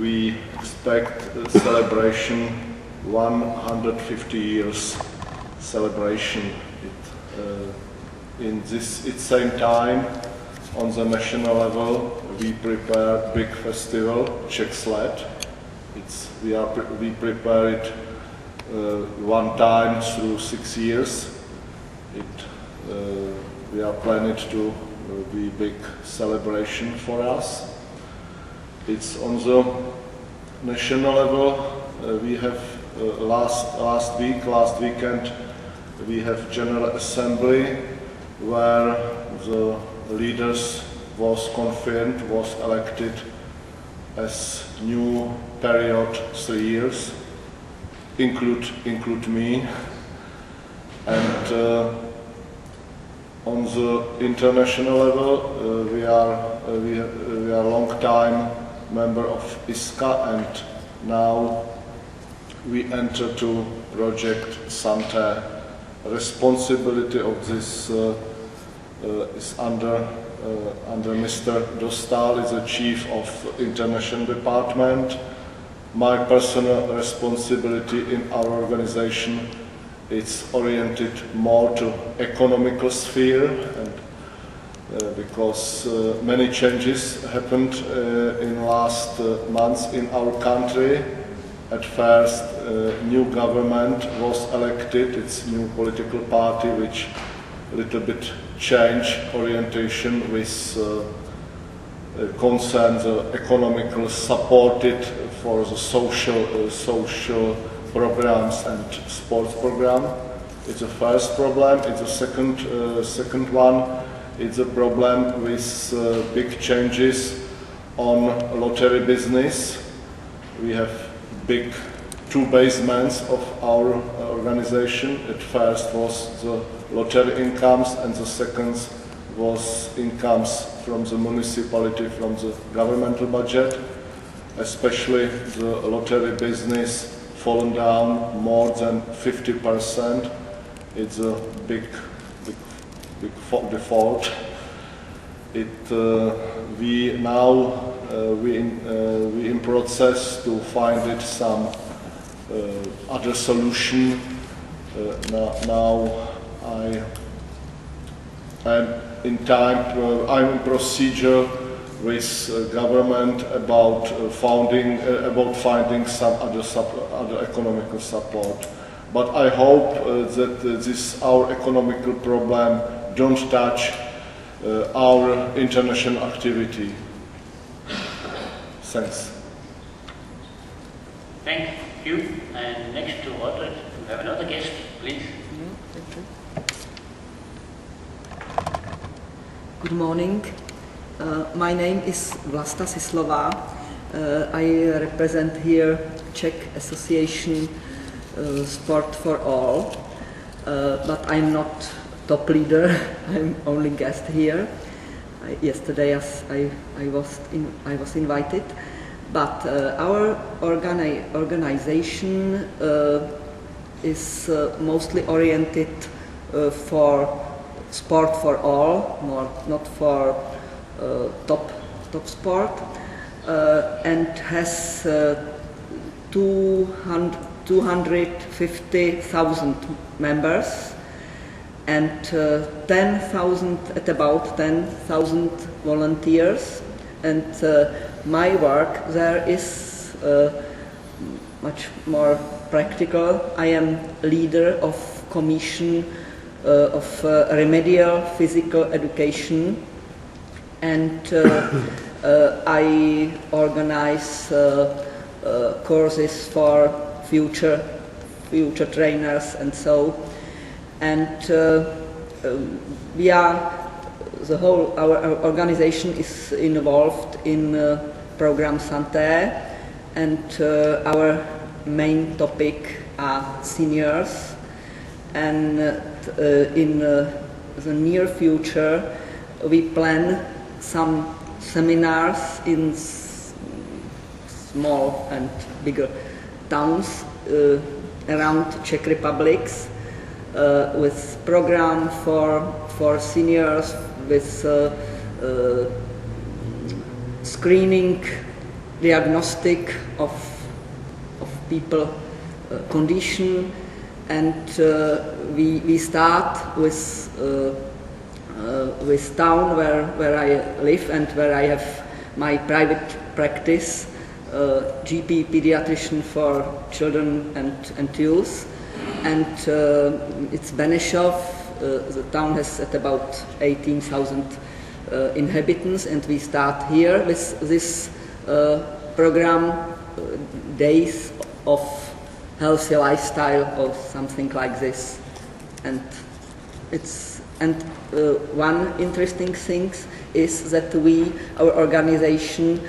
we expect a celebration, 150 years celebration. In this same time, on the national level, we prepare big festival, Czech Sled. We prepare it one time through 6 years. We are planning to be big celebration for us. It's on the national level. We have last weekend, we have General Assembly where the leaders was confirmed, was elected as new period 3 years, include me, and on the international level we are long time member of ISCA, and now we enter to project Santé. Responsibility of this is under Mr. Dostal, is the chief of international department. My personal responsibility in our organization is oriented more to economical sphere, and because many changes happened in last months in our country. At first, new government was elected. It's new political party which a little bit change orientation with concern the economical supported for the social programs and sports program. It's the first problem. It's the second one. It's a problem with big changes on lottery business. We have big two basements of our organization. At first was the lottery incomes, and the second was incomes from the municipality, from the governmental budget. Especially the lottery business fallen down more than 50%. It's a big default. We now we in process to find it some other solution. Now I'm in time. I'm in procedure with government about finding some other economical support. But I hope that this our economical problem don't touch our international activity. Thanks. Thank you. And next to order, we have another guest, please. Thank you. Good morning. My name is Vlasta Sislová. I represent here Czech Association Sport for All, but I'm not top leader. I'm only guest here. Yesterday, I was invited, but our organization is mostly oriented for sport for all, not for top sport, and has 250,000 members and about 10,000 volunteers. And my work there is much more practical. I am leader of commission of remedial physical education, and I organize courses for future trainers and so. And our organization is involved in program Santé, and our main topic are seniors. And in the near future, we plan some seminars in small and bigger towns around Czech Republics, with program for seniors, with screening diagnostic of people condition, and we start with town where I live and where I have my private practice, GP pediatrician for children and youth, and it's Benešov. The town has at about 18,000 inhabitants, and we start here with this program, days of healthy lifestyle or something like this. And one interesting thing is that our organization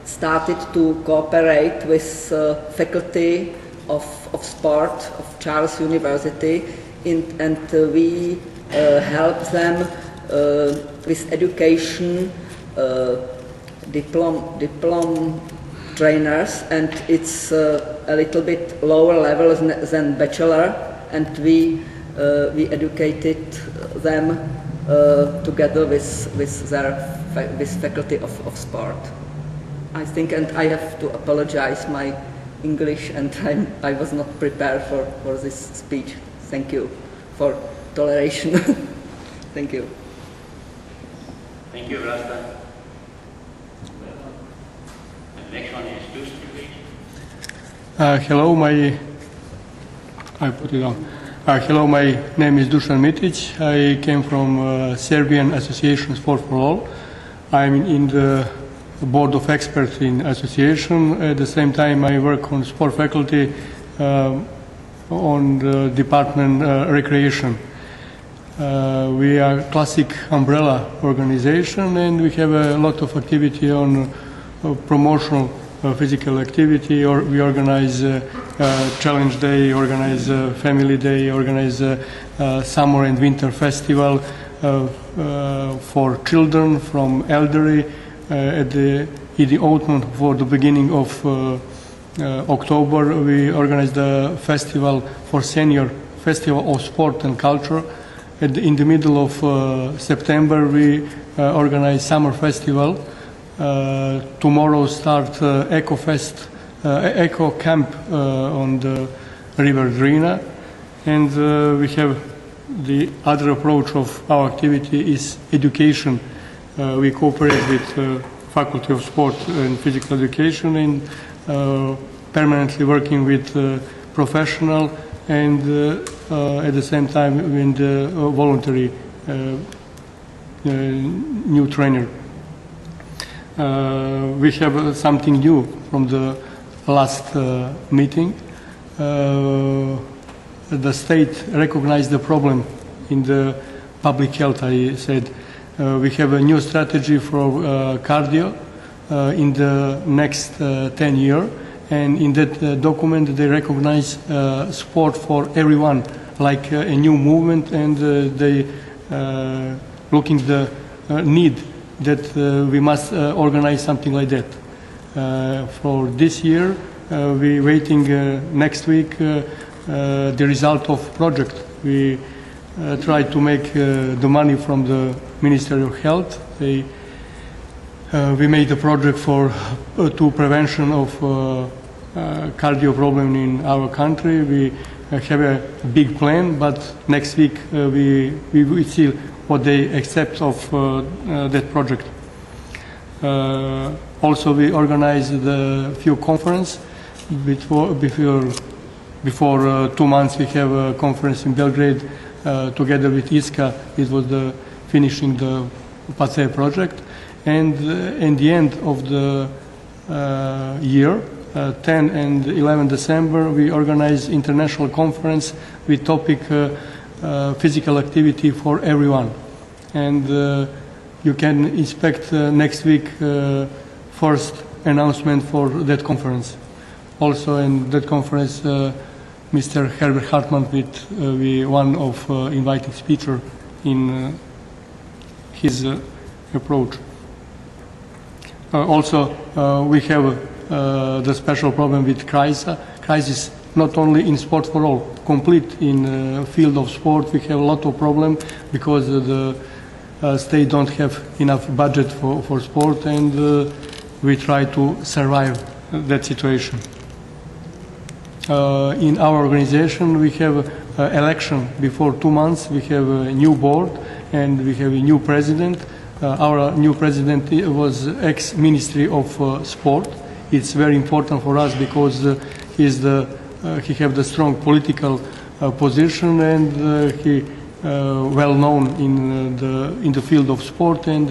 started to cooperate with faculty of sport of Charles University, and we help them with education, diploma trainers, and it's a little bit lower level than bachelor, and we educated them together with faculty of sport. I think, and I have to apologize my English, and I was not prepared for this speech. Thank you for toleration. Thank you. Thank you, Vlasta. The next one is Dusan, please. Hello, hello, my name is Dusan Mitic. I came from Serbian Association Sport for All. I'm in the board of experts in association. At the same time, I work on sport faculty on the department recreation. We are classic umbrella organization, and we have a lot of activity on promotional physical activity. Or we organize challenge day, organize family day, organize summer and winter festival for children from elderly. In the autumn, for the beginning of October, we organize the festival for senior, festival of sport and culture. In the middle of September, we organize summer festival. Tomorrow start Eco Fest, Eco Camp on the River Drina, and we have the other approach of our activity is education. We cooperate with Faculty of Sport and Physical Education, and permanently working with professional and at the same time with the voluntary new trainer. We have something new from the last meeting. The state recognized the problem in the public health. I said we have a new strategy for cardio in the next 10 years, and in that document they recognize sport for everyone like a new movement, and they looking the need that we must organize something like that. For this year, we waiting next week the result of project. We try to make the money from the Ministry of Health. We made a project for to prevention of cardio problem in our country. We have a big plan, but next week we will see what they accept of that project. Also, we organized a few conferences. Before 2 months, we have a conference in Belgrade together with ISCA. It was the finishing the PACE project. And in the end of the year, 10 and 11 December, we organized international conference with topic physical activity for everyone. And you can expect next week first announcement for that conference. Also in that conference, Mr. Herbert Hartmann will be one of invited speaker in his approach. Also, we have the special problem with crisis, not only in sport for all, complete in field of sport. We have a lot of problem because the state don't have enough budget for sport, and we try to survive that situation. In our organization, we have election before 2 months. We have a new board and we have a new president. Our new president was ex-Ministry of Sport. It's very important for us because he have the strong political position and he well known in the field of sport and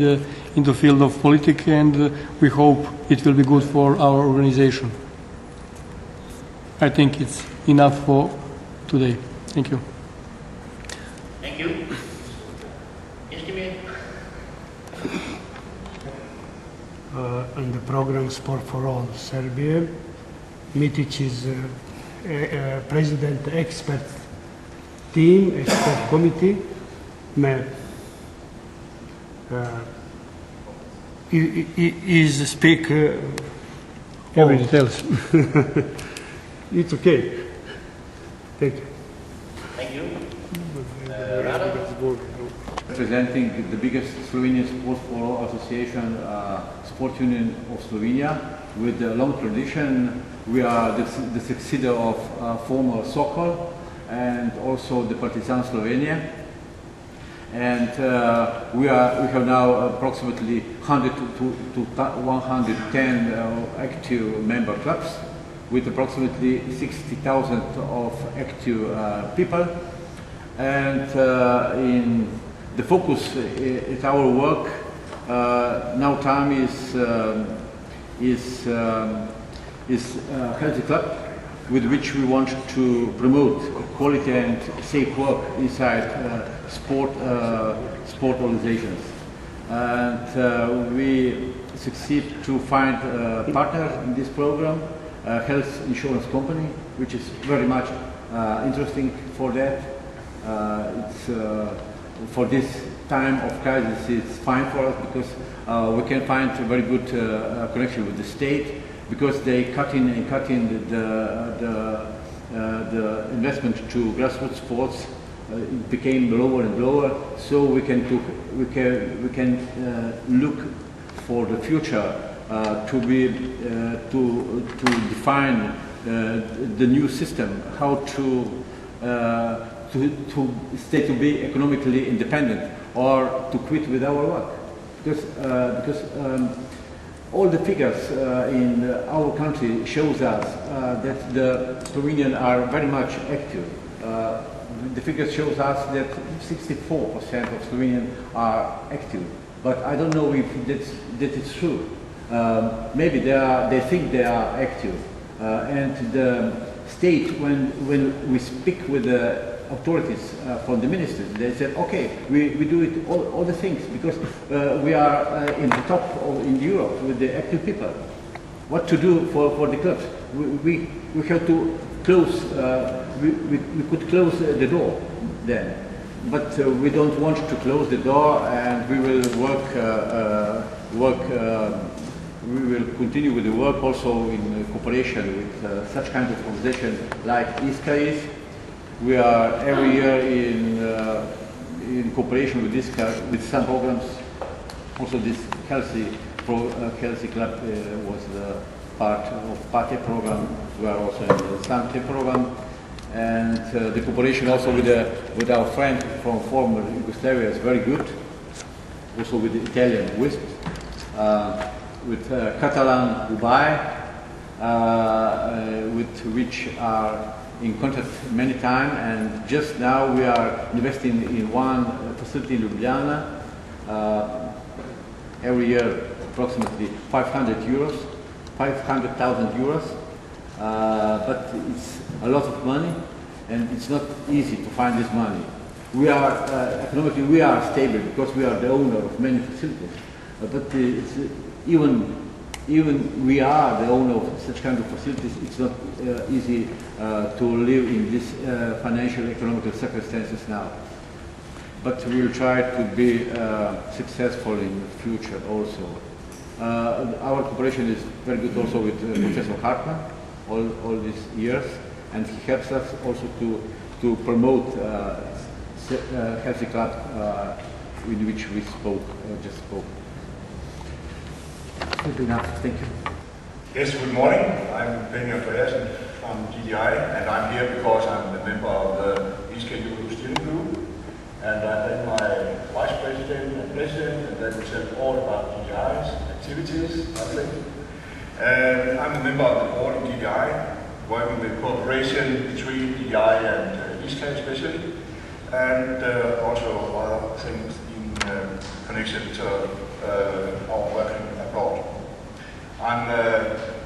in the field of politics, and we hope it will be good for our organization. I think it's enough for today. Thank you. Thank you. Estimate? On the program Sport for All Serbia, Mitić is president expert team, expert committee. Is speak Every details. It's okay. Thank you. Thank you. Rado? Representing the biggest Slovenian Sport for All Association, Sport Union of Slovenia, with a long tradition. We are the successor of former Sokol and also the Partizan Slovenia. And we have now approximately 100 to 110 active member clubs, with approximately 60,000 of active people. And in the focus is our work. Now time is healthy club, with which we want to promote quality and safe work inside sport organizations. And we succeed to find a partner in this program, a health insurance company, which is very much interesting for that. For this time of crisis, it's fine for us because we can find a very good connection with the state, because they cut in the investment to grassroots sports. It became lower and lower, so we can look for the future to define the new system, how to be economically independent, or to quit with our work, because all the figures in our country shows us that the Slovenians are very much active. The figures shows us that 64% of Slovenians are active, but I don't know if that is true. Maybe they think they are active, and the state, when we speak with the authorities from the ministers, they said, okay, we do it all the things because we are in the top in Europe with the active people. What to do for the clubs? We have to close. We could close the door then, but we don't want to close the door, and we will we will continue with the work also in cooperation with such kind of organization like ISCA is. We are every year in cooperation with ISCA with some programs. Also, this healthy club was the part of PATE program. We are also in the SAMTE program, and the cooperation also with our friend from former Yugoslavia is very good. Also with the Italian WISP, with Catalan Dubai, with which are in contact many times, and just now we are investing in one facility in Ljubljana. Every year approximately 500,000 euros, but it's a lot of money, and it's not easy to find this money. We are economically we are stable because we are the owner of many facilities, but it's even we are the owner of such kind of facilities, it's not easy to live in these financial economical circumstances now. But we will try to be successful in the future also. Our cooperation is very good also with Professor Hartmann all these years, and he helps us also to promote Healthy Club in which we just spoke. Good enough. Thank you. Yes, good morning. I'm Benny Andreasen from DDI, and I'm here because I'm a member of the ISCA Europe Steering Group, and I'm then my vice president and president, and they will tell all about DDI's activities, I think. And I'm a member of the board of DDI, working with cooperation between DDI and ISCA especially, and also other things in connection to our working abroad. I'm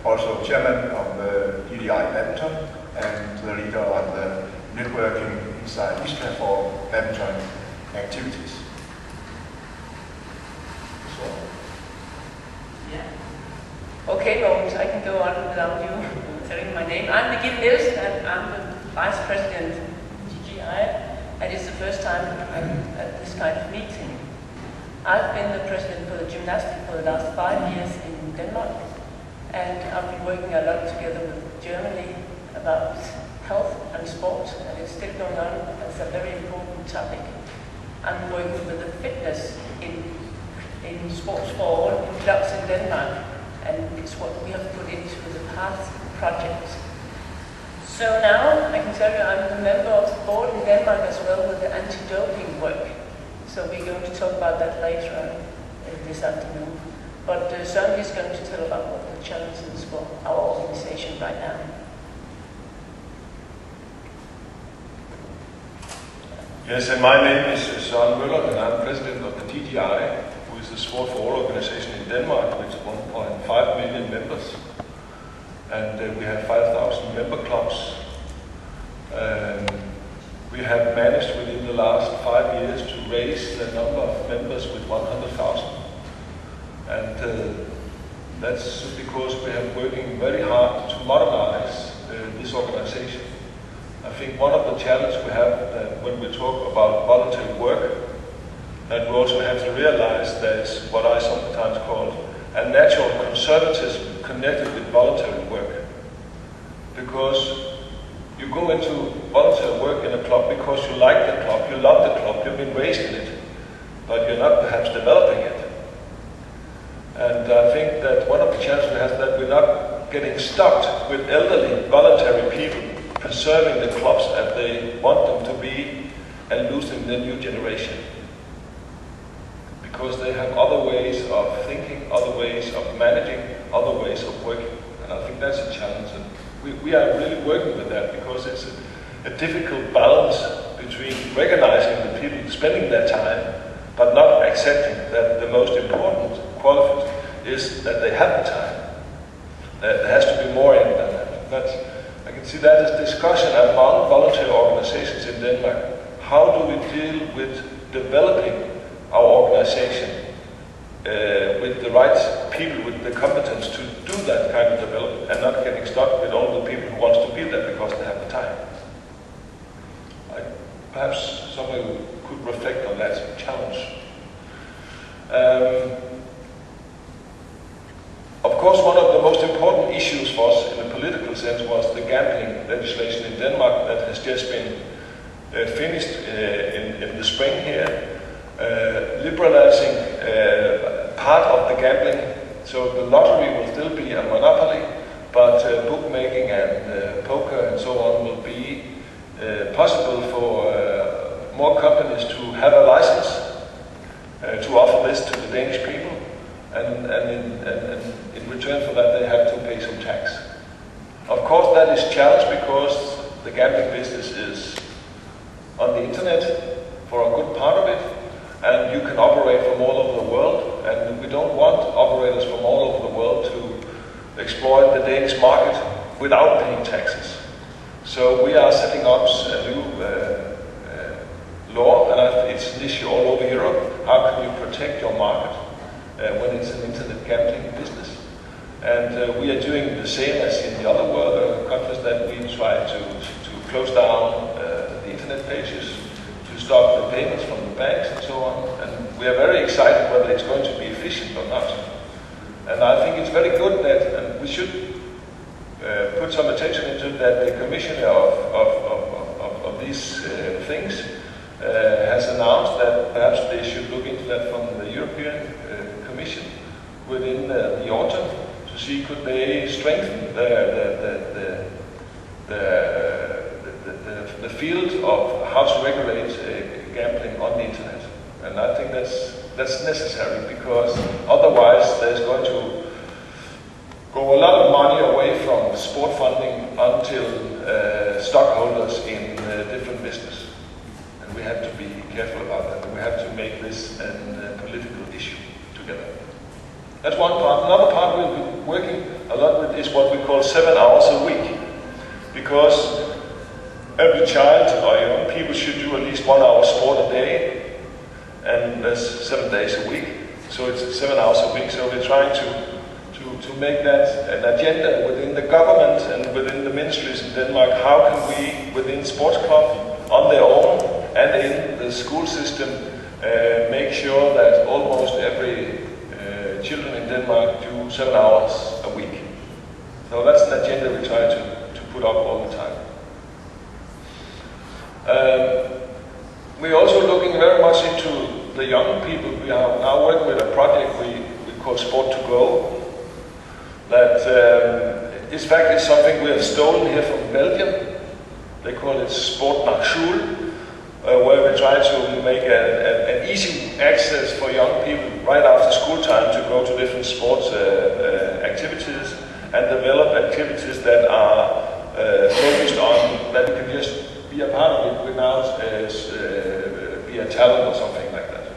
also chairman of the DDI Badminton and the leader of the networking inside ISCA for badminton activities. So. Yeah. Okay, Mogens, I can go on without you telling my name. I'm Birgitte Nielsen, and I'm the vice president of DDI, and it's the first time I'm at this kind of meeting. I've been the president for the gymnastics for the last 5 years in Denmark, and I've been working a lot together with Germany about health and sport, and it's still going on as a very important topic. I'm working with the fitness in sports for all in clubs in Denmark, and it's what we have put into the past project. So now I can tell you I'm a member of the board in Denmark as well with the anti-doping work. So we're going to talk about that later on this afternoon. But Søren is going to tell about what the challenges for our organization right now. Yes, and my name is Søren Møller, and I'm president of the DDI, who is the Sport for All organization in Denmark, with 1.5 million members. And we have 5,000 member clubs. We have managed within the last 5 years to raise the number of members with 100,000. And that's because we have working very hard to modernize this organization. I think one of the challenges we have when we talk about voluntary work, that we also have to realize there's what I sometimes call a natural conservatism connected with voluntary work. Because you go into voluntary work in a club because you like the club, you love the club, you've been raised in it, but you're not perhaps developing it. And I think that one of the challenges we have is that we're not getting stuck with elderly voluntary people, preserving the clubs as they want them to be and losing the new generation. Because they have other ways of thinking, other ways of managing, other ways of working. And I think that's a challenge. And we are really working with that because it's a difficult balance between recognizing the people spending their time, but not accepting that the most important quality is that they have the time. There has to be more in than that. But I can see that as discussion among voluntary organizations in Denmark. How do we deal with developing our organization with the right people, with the competence to do that kind of development and not getting stuck with all the people who want to be there because they have the time? Perhaps somebody could reflect on that challenge. Of course, one of the most important issues for us in a political sense was the gambling legislation in Denmark that has just been finished in the spring here, liberalizing part of the gambling. So the lottery will still be a monopoly, but bookmaking and poker and so on will be possible for more companies to have a license to offer this to the Danish people, and in return for that they have to pay some tax. Of course that is challenged because the gambling business is on the internet for a good part of it, and you can operate from all over the world, and we don't want operators from all over the world to exploit the Danish market without paying taxes. So we are setting up a new law, and it's an issue all over Europe. How can you protect your market when it's an internet gambling business? And we are doing the same as in the other world countries, that we try to close down the internet pages, to stop the payments from the banks and so on. And we are very excited whether it's going to be efficient or not. And I think it's very good that, and we should put some attention into that, the commissioner of these things has announced that perhaps they should look into that from the European Commission, within the autumn to see could they strengthen the field of how to regulate gambling on the internet. And I think that's necessary, because otherwise there's going to go a lot of money away from sport funding until stockholders in different business. And we have to be careful about that. We have to make this a political issue together. That's one part. Another part we'll be working a lot with is what we call 7 hours a week. Because every child or young people should do at least 1 hour sport a day, and that's 7 days a week. So it's 7 hours a week. So we're trying to make that an agenda within the government and within the ministries in Denmark. How can we, within sports club, on their own and in the school system, make sure that almost every children in Denmark do 7 hours a week. So that's an agenda we try to put up all the time. We're also looking very much into the young people. We are now working with a project we call Sport to Go. That in fact is something we have stolen here from Belgium. They call it Sport nach Schule, where we try to make an easy access for young people right after school time to go to different sports activities and develop activities that are focused on that you can just be a part of it without be a talent or something like that.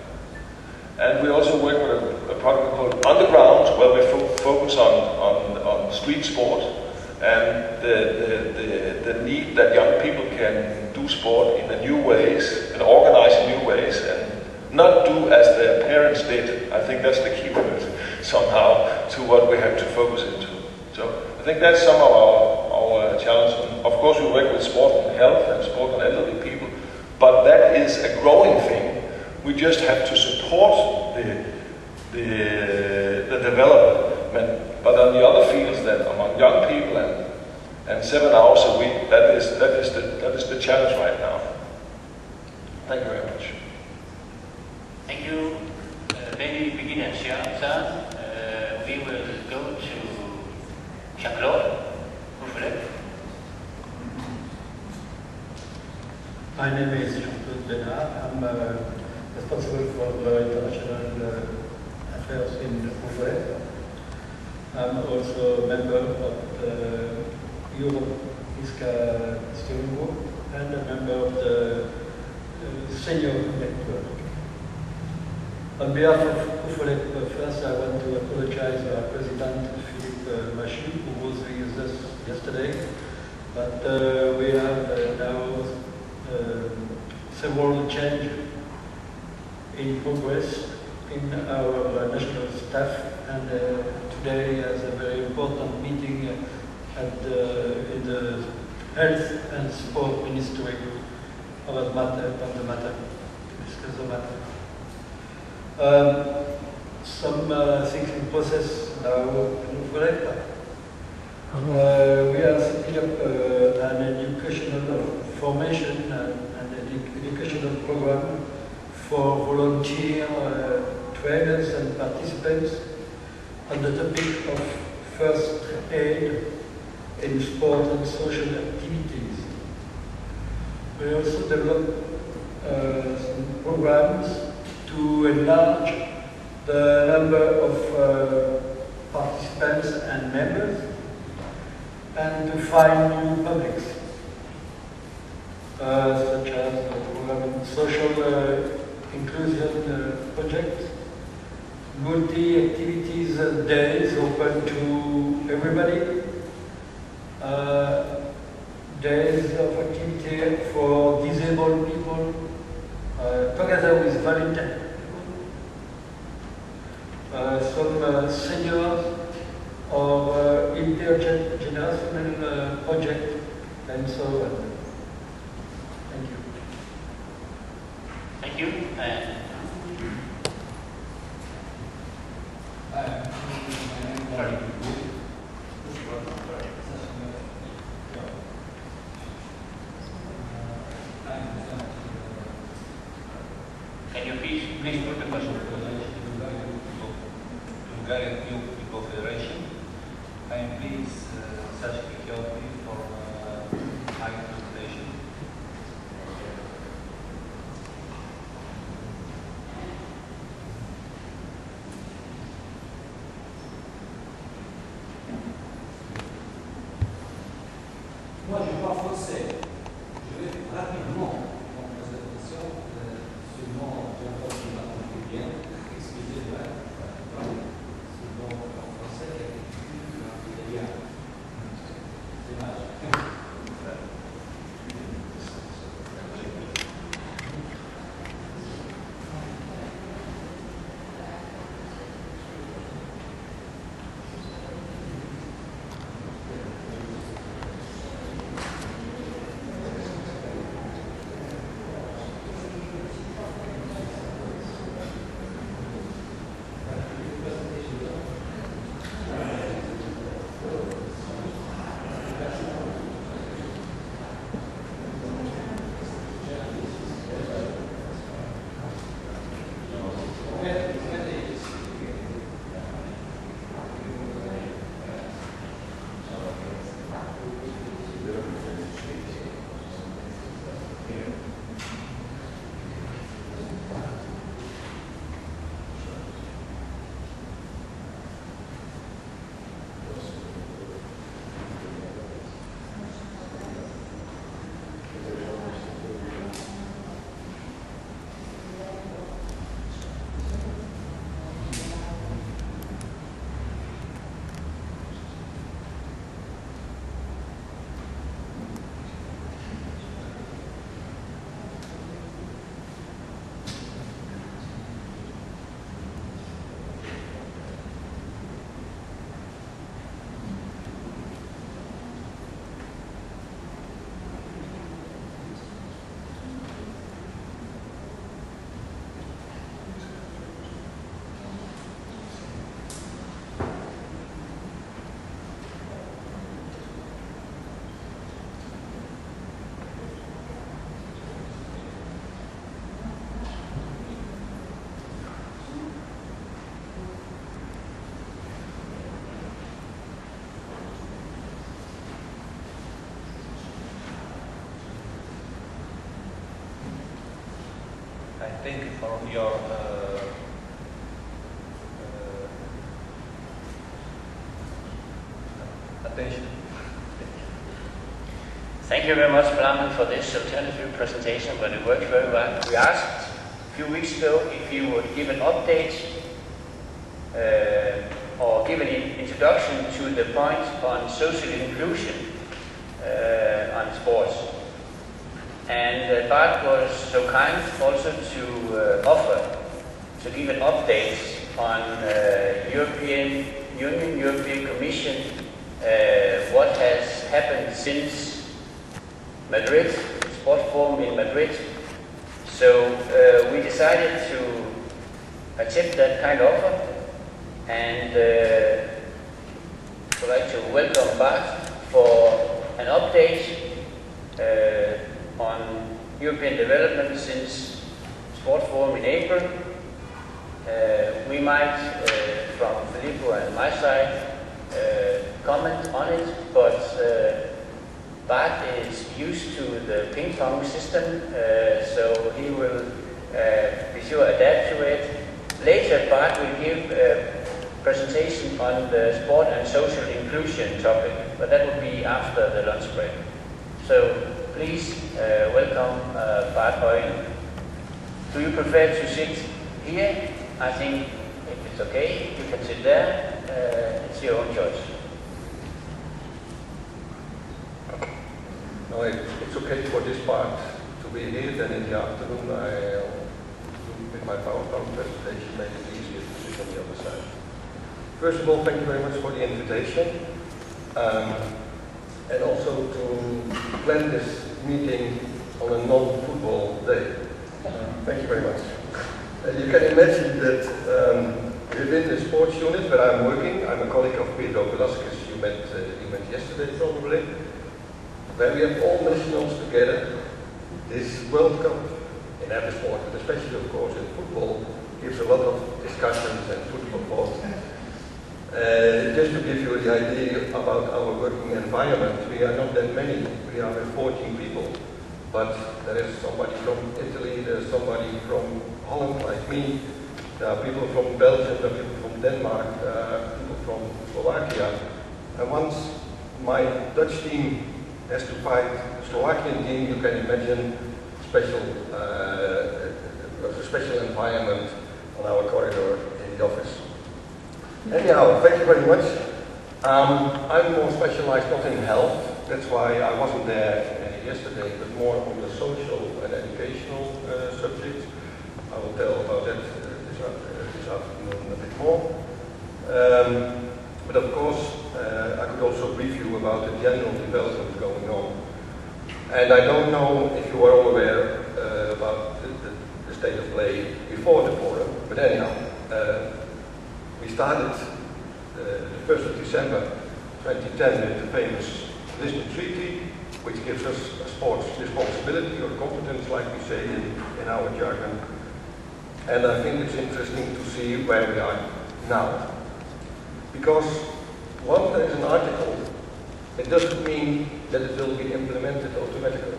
And we also work with a project called Underground, where we focus on street sport and the need that young people can do sport in a new ways and organize in new ways and not do as their parents did. I think that's the key word somehow to what we have to focus into. So I think that's some of our challenges. Of course, we work with sport and health and sport on elderly people, but that is a growing thing. We just have to support the development. But on the other fields, that among young people and 7 hours a week, that is the challenge right now. Thank you very much. Thank you. When we begin at Shan, we will go to Jean-Claude. My name is Jean-Claude Benard. I'm responsible for international affairs in Uruguay. I'm also a member of the Europe ISCA steering group and a member of the senior network. On behalf of UFOLEP, first I want to apologize to our President Philippe Machy, who was with us yesterday, but we have now several changes in progress in our national staff, and today is a very important meeting in the Health and Sport Ministry on the matter, to discuss the matter. Some things in process now in Uruguay. We are setting up an educational formation and an educational program for volunteer trainers and participants on the topic of first aid in sport and social activities. We also develop some programs to enlarge the number of participants and members and to find new publics, such as the program social inclusion project, multi-activities days open to everybody, days of activity for disabled people, together with volunteers, some seniors or intergenerational project, and so on. Thank you. Thank you. Can you please put the question? Hungarian Youth Football Federation. I am pleased Saskia Kjellby for my presentation. Moi, je parle français. Je vais rapidement en présentation, seulement j'ai encore qui m'a compris bien. Excusez-moi, seulement en français et en italien. C'est dommage. Thank you for your attention. Thank you very much, Blammen, for this alternative presentation, but it worked very well. We asked a few weeks ago if you would give an update or give an introduction to the point on social inclusion on sports. And Bart was so kind also to offer to give an update on European Union, European Commission, what has happened since Madrid, Sport Forum in Madrid. So we decided to accept that kind of offer, and would like to welcome Bart for an update on European development since Sport Forum in April. We might, from Filippo and my side, comment on it, but Bart is used to the ping pong system, so he will be sure to adapt to it. Later, Bart will give a presentation on the sport and social inclusion topic, but that will be after the lunch break. So please welcome Bart Høyen. Do you prefer to sit here? I think if it's okay, you can sit there. It's your own choice. No, it's okay for this part to be here. Then in the afternoon, I with my PowerPoint presentation make it easier to sit on the other side. First of all, thank you very much for the invitation, and also to plan this meeting on a non-football day. Thank you very much. You can imagine that within the sports unit where I'm working, I'm a colleague of Pedro Velasquez, you met yesterday probably, where we have all nationals together. This World Cup in every sport, but especially of course in football, gives a lot of discussions and food for thought. Just to give you the idea about our working environment, we are not that many. We are 14 people. But there is somebody from Italy, there's somebody from Holland like me, there are people from Belgium, there are people from Denmark, people from Slovakia. And once my Dutch team has to fight the Slovakian team, you can imagine a special environment on our corridor in the office. Anyhow, thank you very much. I'm more specialized not in health, that's why I wasn't there yesterday, but more on the social and educational subjects. I will tell about that this afternoon a bit more. But of course, I could also brief you about the general development going on. And I don't know if you are all aware about the state of play before the forum, but anyhow, we started the 1st of December 2010 with the famous Lisbon Treaty, which gives us a sports responsibility or competence, like we say in our jargon. And I think it's interesting to see where we are now. Because once there is an article, it doesn't mean that it will be implemented automatically.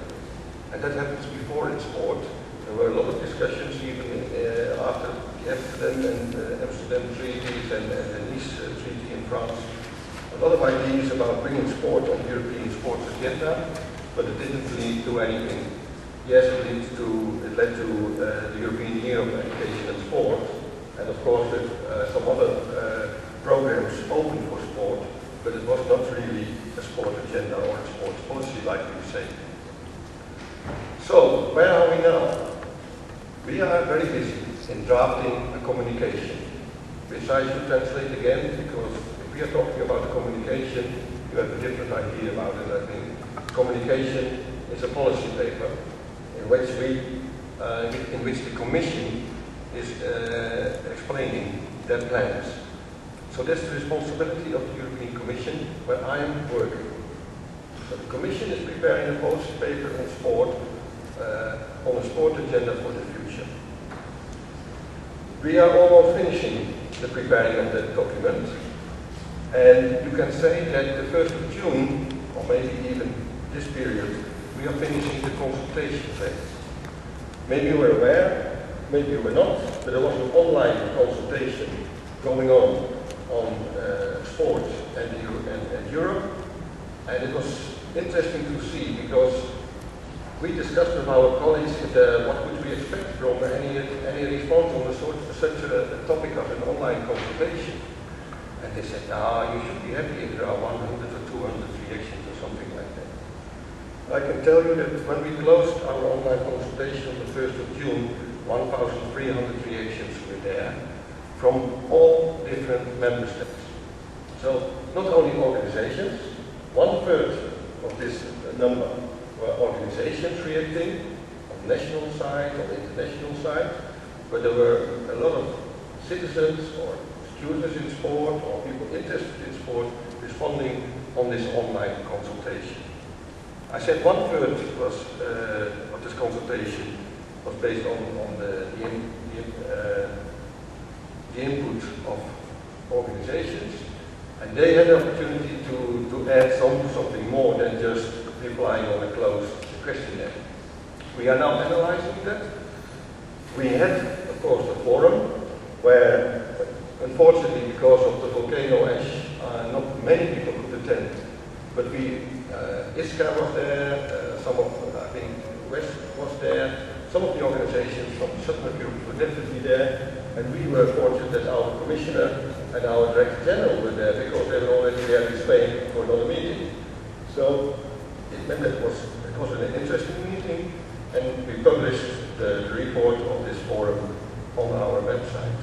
And that happens before in sport. There were a lot of discussions even after the Amsterdam treaties and the Nice treaty in France. A lot of ideas about bringing sport on the European sports agenda, but it didn't lead to anything. Yes, it led to the European Year of Education and Sport, and of course with some other programs open for sport, but it was not really a sport agenda or a sports policy like we say. So, where are we now? We are very busy in drafting a communication, which I should translate again, because if we are talking about communication, you have a different idea about it, I think. Communication is a policy paper in which the Commission is explaining their plans. So that's the responsibility of the European Commission, where I am working. So the Commission is preparing a policy paper on sport, on a sport agenda for the future. We are almost finishing the preparing of that document, and you can say that the 1st of June, or maybe even this period, we are finishing the consultation phase. Maybe you were aware, maybe you were not, but there was an online consultation going on sports and Europe, and it was interesting to see because we discussed with our colleagues what would we expect from any response on such a topic as an online consultation. And they said, no, you should be happy if there are 100 or 200 reactions or something like that. I can tell you that when we closed our online consultation on the 1st of June, 1,300 reactions were there from all different member states. So not only organizations, 1/3 of this number were organizations reacting on national side, on international side, but there were a lot of citizens or students in sport or people interested in sport responding on this online consultation. I said 1/3 was of this consultation was based on the input of organizations, and they had the opportunity to add something more than just replying on a closed questionnaire. We are now analyzing that. We had, of course, the forum, where, unfortunately, because of the volcano ash, not many people could attend. But ISCA was there, some of, I think, West was there, some of the organizations from Southern Europe were definitely there, and we were fortunate that our commissioner and our director general were there because they were already there in Spain for another meeting. So it meant that it was an interesting meeting, and we published the report of this forum on our website.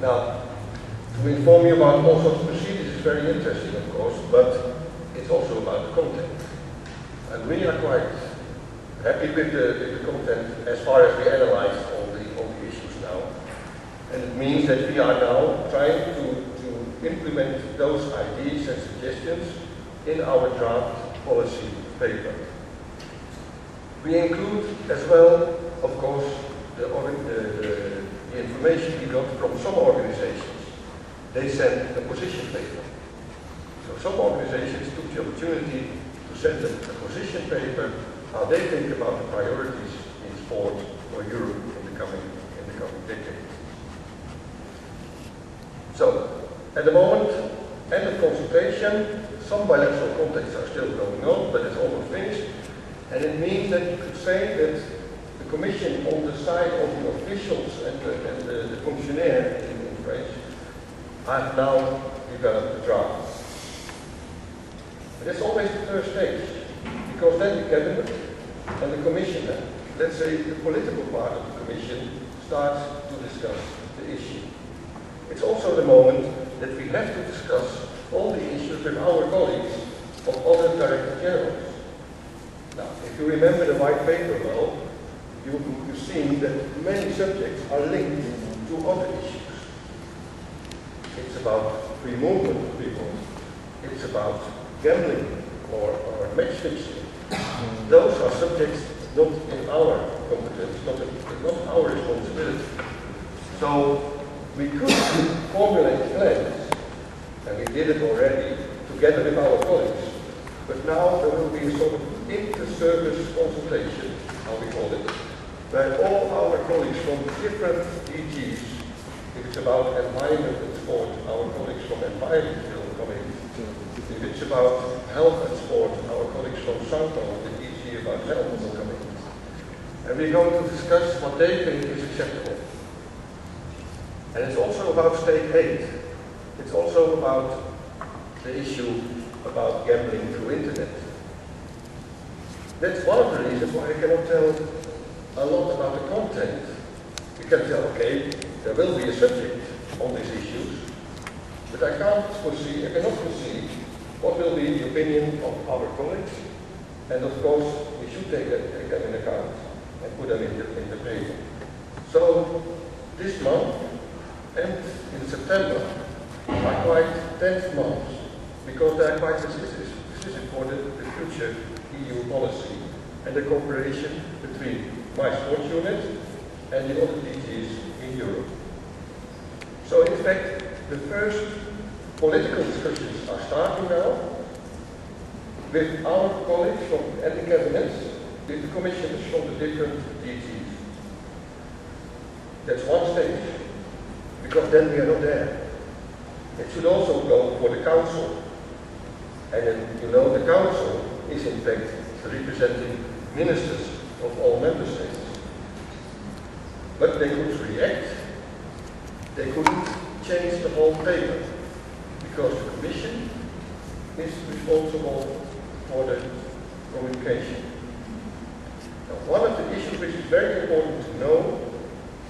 Now, to inform you about all sorts of procedures is very interesting, of course, but it's also about the content. And we are quite happy with the content as far as we analyze all the issues now. And it means that we are now trying to implement those ideas and suggestions in our draft policy paper. We include as well, of course, the information we got from some organizations. they sent a position paper. So some organizations took the opportunity to send them a position paper, how they think about the priorities in sport for Europe in the coming decade. So, at the moment, end of consultation, some bilateral contacts are still going on, but it's almost finished. And it means that you could say that the Commission, on the side of the officials and the fonctionnaires in French, have now developed a draft. But that's always the first stage, because then the Cabinet and the Commissioner, let's say the political part of the Commission, starts to discuss the issue. It's also the moment that we have to discuss all the issues with our colleagues of other Director Generals. Now, if you remember the white paper well, you've seen that many subjects are linked to other issues. It's about free movement of people. It's about gambling or match fixing. Those are subjects not in our competence, not our responsibility. So we could formulate plans, and we did it already, together with our colleagues. But now there will be a sort of inter-service consultation, how we call it, where all our colleagues from different DGs, if it's about environment and sport, our colleagues from environment will come in. If it's about health and sport, our colleagues from Santo, the DG about health, will come in. And we're going to discuss what they think is acceptable. And it's also about state aid. It's also about the issue about gambling through internet. That's one of the reasons why I cannot tell a lot about the content. You can tell, okay, there will be a subject on these issues, but I cannot foresee what will be the opinion of our colleagues, and of course we should take them in account and put them in the paper. So this month and in September are quite tense months because they are quite decisive for the future EU policy and the cooperation between my sports unit and the other DGs in Europe. So in fact, the first political discussions are starting now with our colleagues from the cabinets, with the commissioners from the different DGs. That's one stage, because then we are not there. It should also go for the council. And then, you know, the council is in fact representing ministers of all member states. But they could react. They couldn't change the whole paper because the Commission is responsible for the communication. Now, one of the issues which is very important to know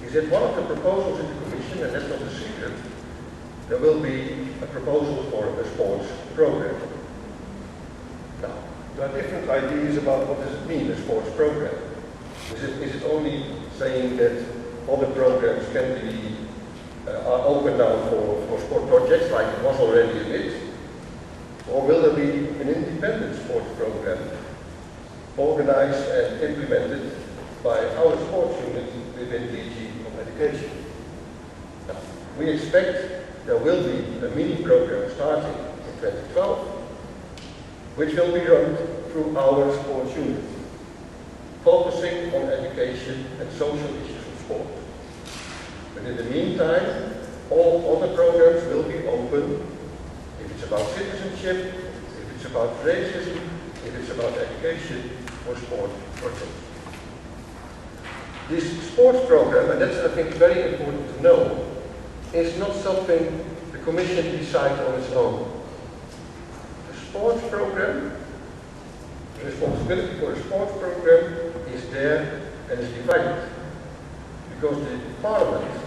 is that one of the proposals in the Commission, and that's not a secret, there will be a proposal for a sports program. Now, there are different ideas about what does it mean, a sports program. Is it only saying that other programs can be are open now for sport projects like it was already a bit? Or will there be an independent sports program organized and implemented by our sports unit within DG of Education? Now, we expect there will be a mini program starting in 2012, which will be run through our sports unit, focusing on education and social issues of sport. But in the meantime, all other programs will be open if it's about citizenship, if it's about racism, if it's about education or sport projects. This sports program, and that's I think very important to know, is not something the Commission decides on its own. The sports program, the responsibility for the sports program is there and is divided. Because the Parliament,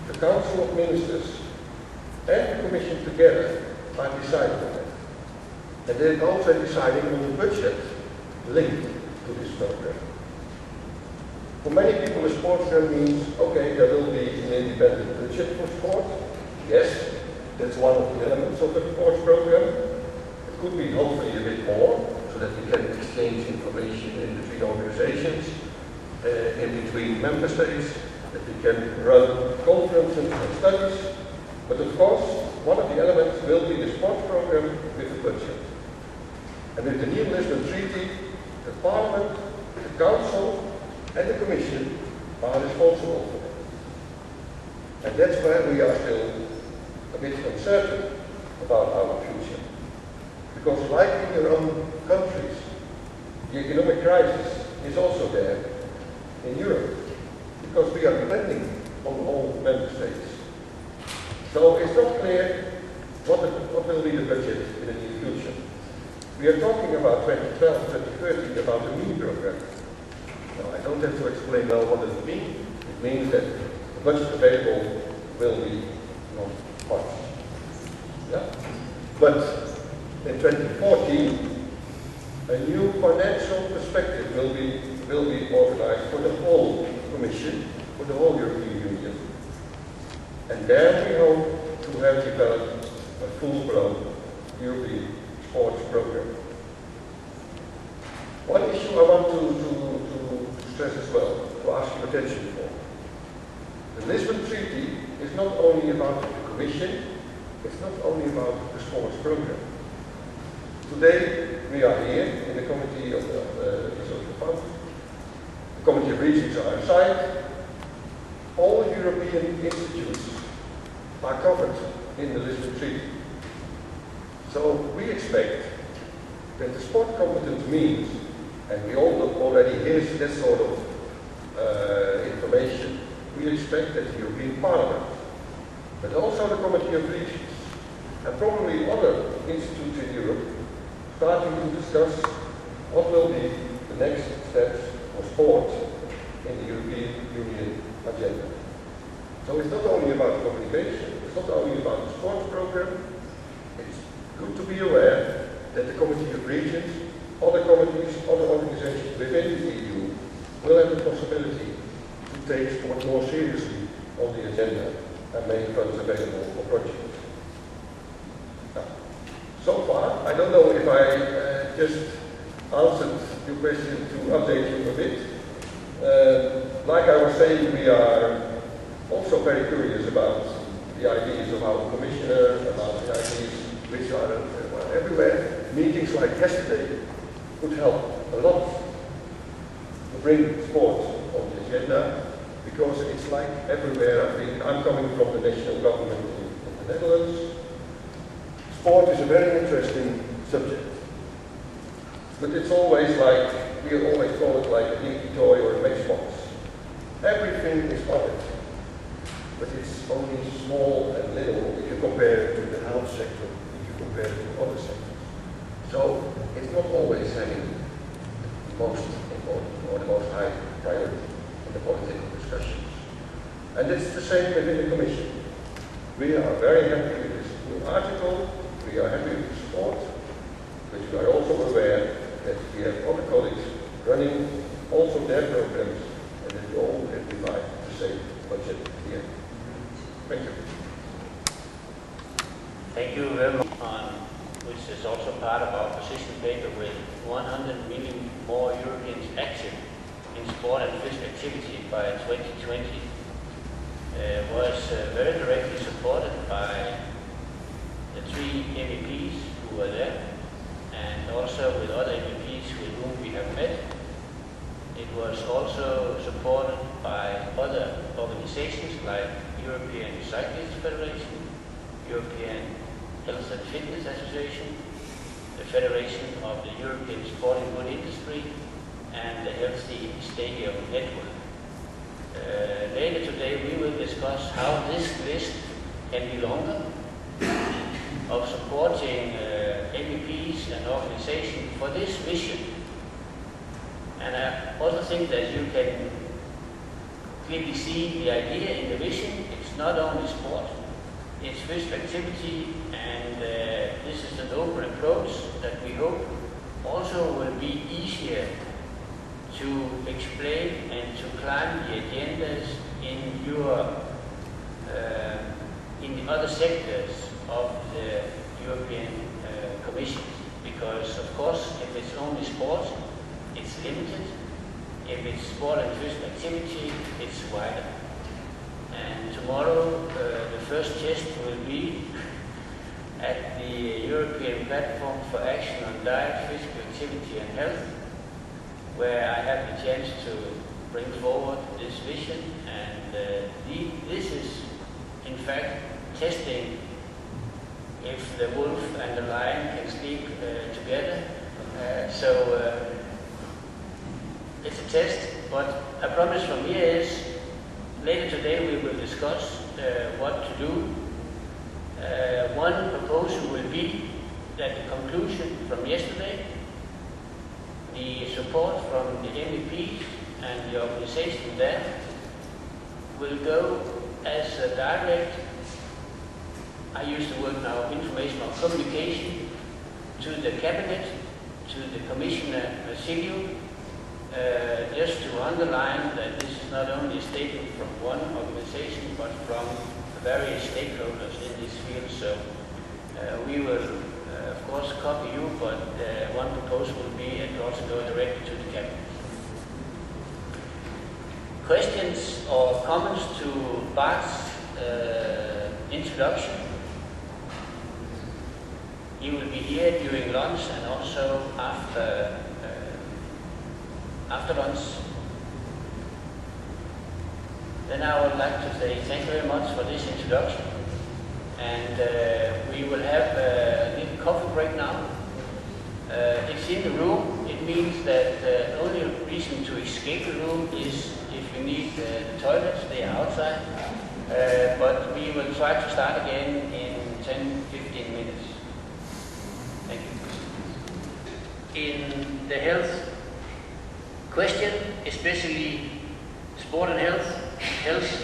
the Council of Ministers, and the Commission together are deciding on it. And they're also deciding on the budget linked to this program. For many people, the sports program means, okay, there will be an independent budget for sport. Yes, that's one of the elements of the sports program. It could be hopefully a bit more, so that we can exchange information in between organizations, in between member states, that we can run conferences and studies. But of course, one of the elements will be the sports program with the budget. And with the new Lisbon Treaty, the Parliament, the Council and the Commission are responsible for it. And that's where we are still a bit uncertain about our future. Because like in your own countries, the economic crisis is also there in Europe. Because we are depending on all member states. So it's not clear what will be the budget in the near future. We are talking about 2012, 2013, about the ME program. Now, I don't have to explain now what does it mean. It means that the budget available will be not much. Yeah? But in 2014, a new financial perspective will be organized for the whole Commission, for the whole European Union. And there we hope to have developed a full-blown European sports program. One issue I want to stress as well, to ask your attention for. The Lisbon Treaty is not only about the Commission, it's not only about the sports program. Today we are here in the Committee of the Social Fund. The Committee of Regions are inside. All European institutes are covered in the Lisbon Treaty. So we expect that the sport competence means, and we all already hear this sort of information, we expect that the European Parliament, but also the Committee of Regions, and probably other institutes in Europe, starting to discuss what will be the next steps for sport in the European Union agenda. So it's not only about communication, it's not only about the sports program, it's good to be aware that the Committee of Regions, other committees, other organizations within the EU will have the possibility to take sport more seriously on the agenda and make funds available for projects. Now, so far, I don't know if I just answered your question to update you a bit. Like I was saying, we are also very curious about the ideas of our commissioner, about the ideas which are everywhere. Meetings like yesterday would help a lot to bring sport on the agenda, because it's like everywhere. I think I'm coming from the national government in the Netherlands. Sport is a very interesting subject, but it's always like, we always call it like a dinky toy or a matchbox. Everything is on it, but it's only small and little if you compare it to the health sector, if you compare it to other sectors. So it's not always having the most important or the most high priority in the political discussions. And it's the same within the Commission. We are very happy with this new article, we are happy with the sport, but we are also aware that we have other colleagues running also their programs, and that we all have to divide the same budget here. Thank you. Thank you very much, which is also part of our position paper, with 100 million more Europeans active in sport and physical activity by 2020, was very directly supported by the 3 MEPs who were there, and also with other MEPs with whom we have met. It was also supported by other organizations like European Cyclists Federation, European Health and Fitness Association, the Federation of the European Sporting Good Industry, and the Healthy Stadium Network. Later today we will discuss how this list can be longer of supporting MEPs and organizations for this vision. And I also think that you can clearly see the idea in the vision. It's not only sport, it's physical activity, and this is an open approach that we hope also will be easier to explain and to climb the agendas in your in the other sectors of the European Commission. Because of course, if it's only sport, it's limited. If it's sport and physical activity, it's wider. And tomorrow, the first test will be at the European Platform for Action on Diet, Physical Activity and Health, where I have the chance to bring forward this vision, and this is in fact testing if the wolf and the lion can sleep together. So it's a test, but a promise from here is later today we will discuss what to do. One proposal will be that the conclusion from yesterday, the support from the MEPs and the organization there will go as a direct, I use the word now, informational communication to the cabinet, to the Commissioner Vassiliou, just to underline that this is not only a statement from one organization but from various stakeholders in this field. So we will of course copy you, but one proposal will be and also go directly to the cabinet. Questions or comments to Bart's introduction? He will be here during lunch and also after lunch. Then I would like to say thank you very much for this introduction. And we will have a little coffee break now. It's in the room. It means that the only reason to escape the room is if you need the toilets, they are outside. But we will try to start again in 10-15 minutes. Thank you. In the health question, especially sport and health,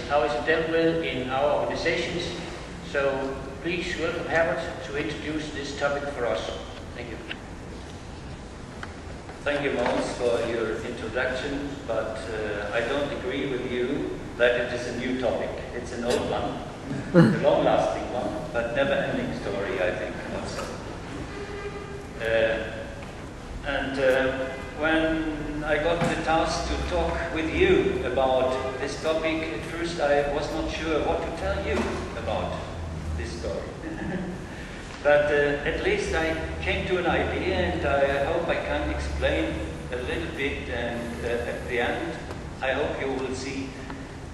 how is it dealt with in our organizations? So please welcome Herbert to introduce this topic for us. Thank you. Thank you, Mons, for your introduction, but I don't agree with you that it is a new topic. It's an old one, a long-lasting one, but never-ending story, I think, also. When I got the task to talk with you about this topic, at first I was not sure what to tell you about this story. But at least I came to an idea, and I hope I can explain a little bit, and at the end I hope you will see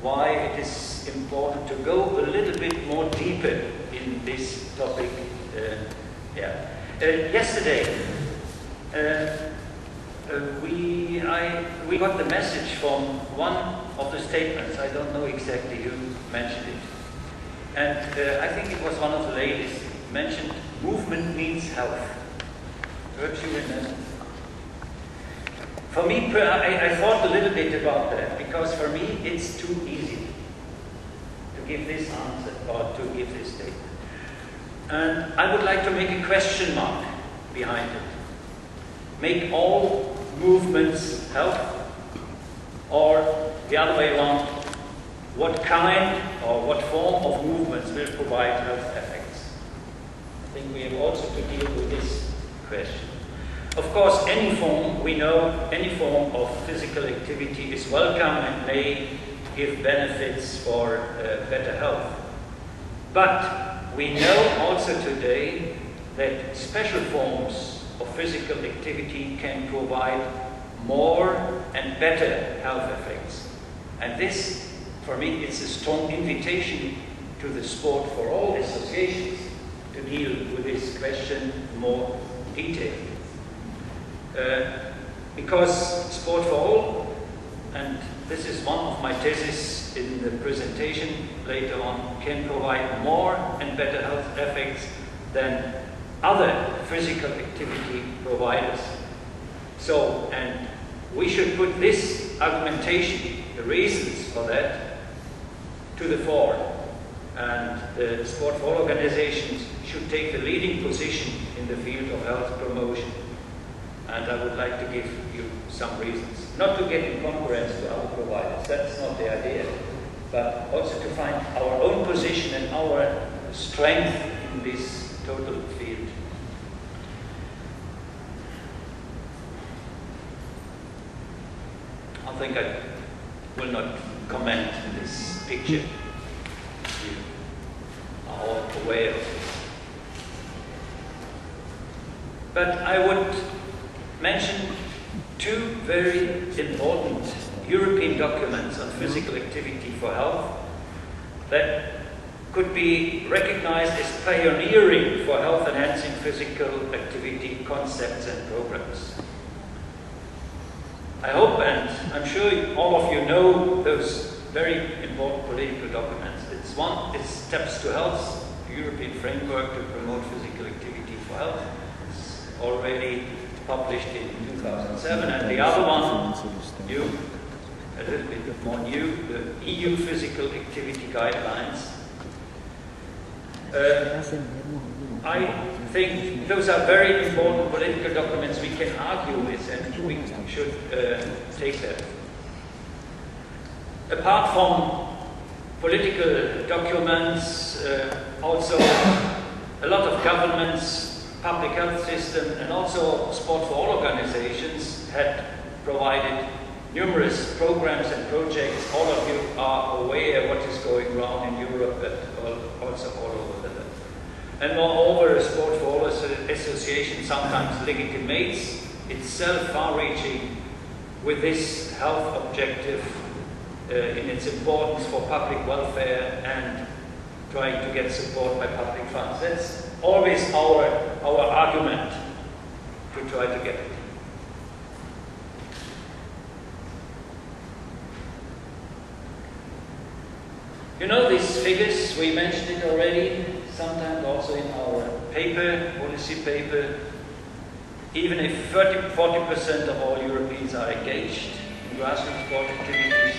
why it is important to go a little bit more deeper in this topic. Yesterday we got the message from one of the statements. I don't know exactly who mentioned it, and I think it was one of the ladies mentioned movement means health. Perhaps you remember. For me, I thought a little bit about that, because for me it's too easy to give this answer or to give this statement. And I would like to make a question mark behind it. Make all movements health, or the other way around, what kind or what form of movements will provide health effects? I think we have also to deal with this question. Of course, we know any form of physical activity is welcome and may give benefits for better health. But we know also today that special forms of physical activity can provide more and better health effects. And this, for me, is a strong invitation to the Sport for All associations to deal with this question more detailed. Because Sport for All, and this is one of my theses in the presentation later on, can provide more and better health effects than other physical activity providers. So, and we should put this argumentation, the reasons for that, to the fore. And the Sport for All organizations should take the leading position in the field of health promotion. And I would like to give you some reasons. Not to get in concurrence to other providers, that's not the idea, but also to find our own position and our strength in this total field. I think I will not comment on this picture. You are all aware of this. But I would mention two very important European documents on physical activity for health that could be recognized as pioneering for health-enhancing physical activity concepts and programs. I hope, and I'm sure all of you know those very important political documents. One is Steps to Health, the European framework to promote physical activity for health. It's already published in 2007, and the other one, new, a little bit more new, the EU Physical Activity Guidelines. I think those are very important political documents we can argue with, and we should take them. Apart from political documents, also a lot of governments, public health system, and also Sport for All organizations had provided numerous programs and projects. All of you are aware what is going on in Europe, but also all over the world. And moreover, Sport for All association sometimes legitimates itself far-reaching with this health objective in its importance for public welfare and trying to get support by public funds. That's always our argument to try to get it. You know these figures, we mentioned it already, sometimes also in our paper, policy paper. Even if 40% of all Europeans are engaged in grassroots sport activities,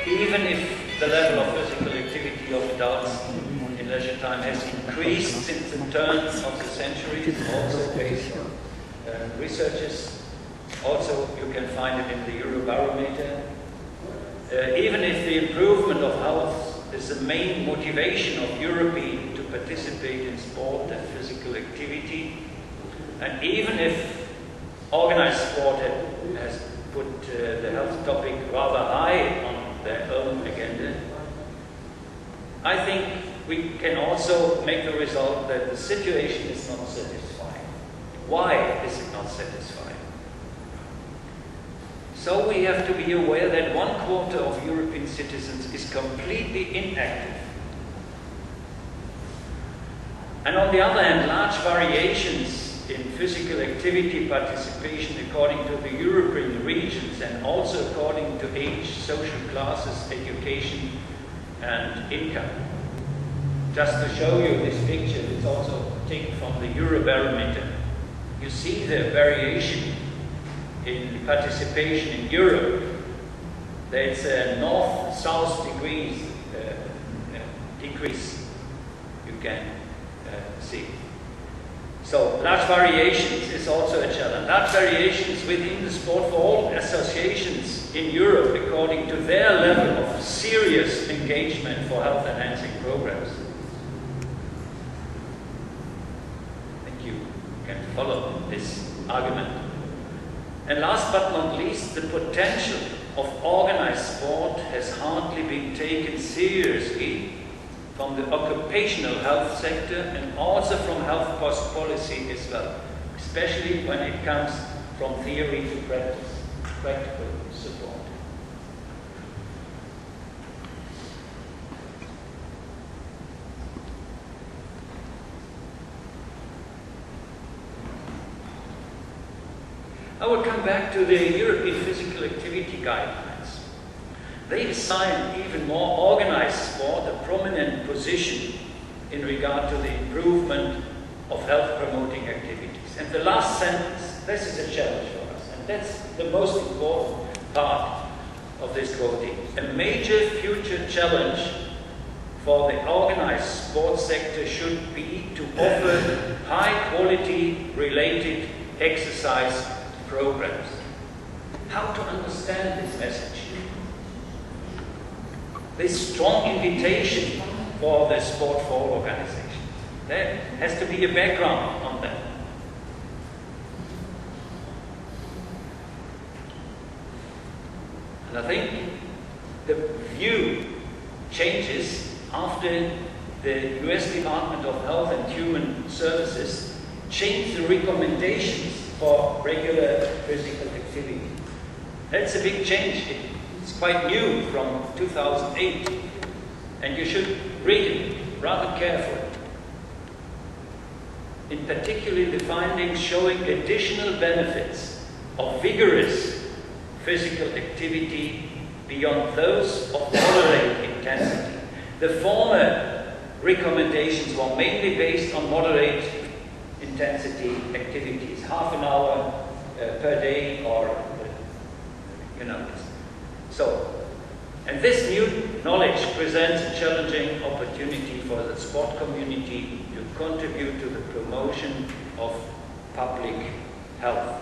even if the level of physical activity of adults in leisure time has increased since the turn of the century, also based on researches, also you can find it in the Eurobarometer, even if the improvement of health is the main motivation of Europeans to participate in sport and physical activity, and even if organized sport has put the health topic rather high on their own agenda, I think we can also make the result that the situation is not satisfying. Why is it not satisfying? So we have to be aware that 1/4 of European citizens is completely inactive. And on the other hand, large variations in physical activity participation according to the European regions and also according to age, social classes, education and income. Just to show you this picture, it's also taken from the Eurobarometer. You see the variation in participation in Europe. There's a north-south degrees decrease you can see. So large variations is also a challenge. Large variations within the Sport for All associations in Europe according to their level of serious engagement for health-enhancing programs. I think you can follow this argument. And last but not least, the potential of organized sport has hardly been taken seriously from the occupational health sector and also from health policy as well, especially when it comes from theory to practice, practical support. I will come back to the European Physical Activity Guidelines. They assign even more organized sport a prominent position in regard to the improvement of health-promoting activities. And the last sentence, this is a challenge for us, and that's the most important part of this quoting. A major future challenge for the organized sports sector should be to offer high-quality related exercise programs. How to understand this message? This strong invitation for the Sport for All organization. There has to be a background on that. And I think the view changes after the US Department of Health and Human Services change the recommendations for regular physical activity. That's a big change. It's quite new from 2008, and you should read it rather carefully. In particular, the findings showing additional benefits of vigorous physical activity beyond those of moderate intensity. The former recommendations were mainly based on moderate intensity activities, half an hour per day, or and this new knowledge presents a challenging opportunity for the sport community to contribute to the promotion of public health.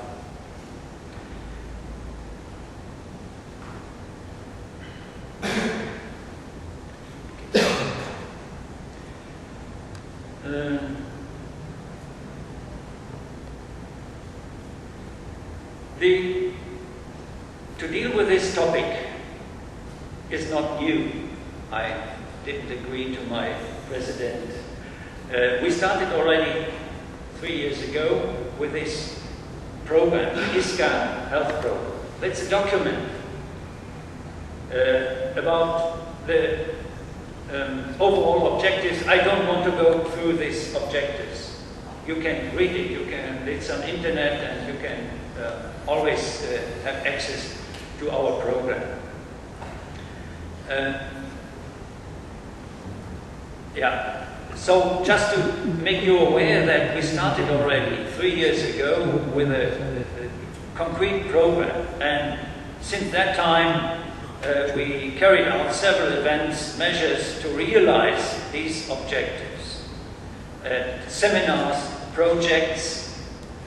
To deal with this topic is not new. I didn't agree to my president. We started already 3 years ago with this program, the ISCA health program. That's a document about the overall objectives. I don't want to go through these objectives. You can read it, it's on internet, and you can always have access to our program. So just to make you aware that we started already 3 years ago with a concrete program, and since that time we carried out several events, measures to realize these objectives. Seminars, projects.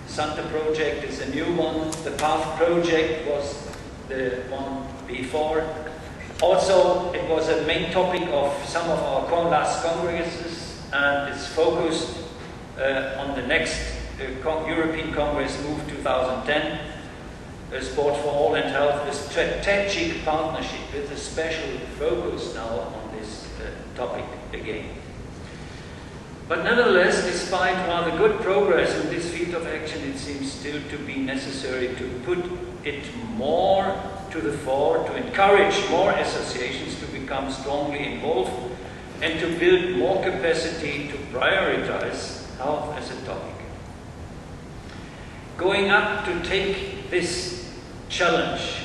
Santa project is a new one. The PATH project was the one before. Also, it was a main topic of some of our last congresses, and it's focused on the next European Congress, MOVE 2010, Sport for All and Health, a strategic partnership with a special focus now on this topic again. But nevertheless, despite rather good progress in this field of action, it seems still to be necessary to put it more to the fore, to encourage more associations to become strongly involved, and to build more capacity to prioritize health as a topic. Going up to take this challenge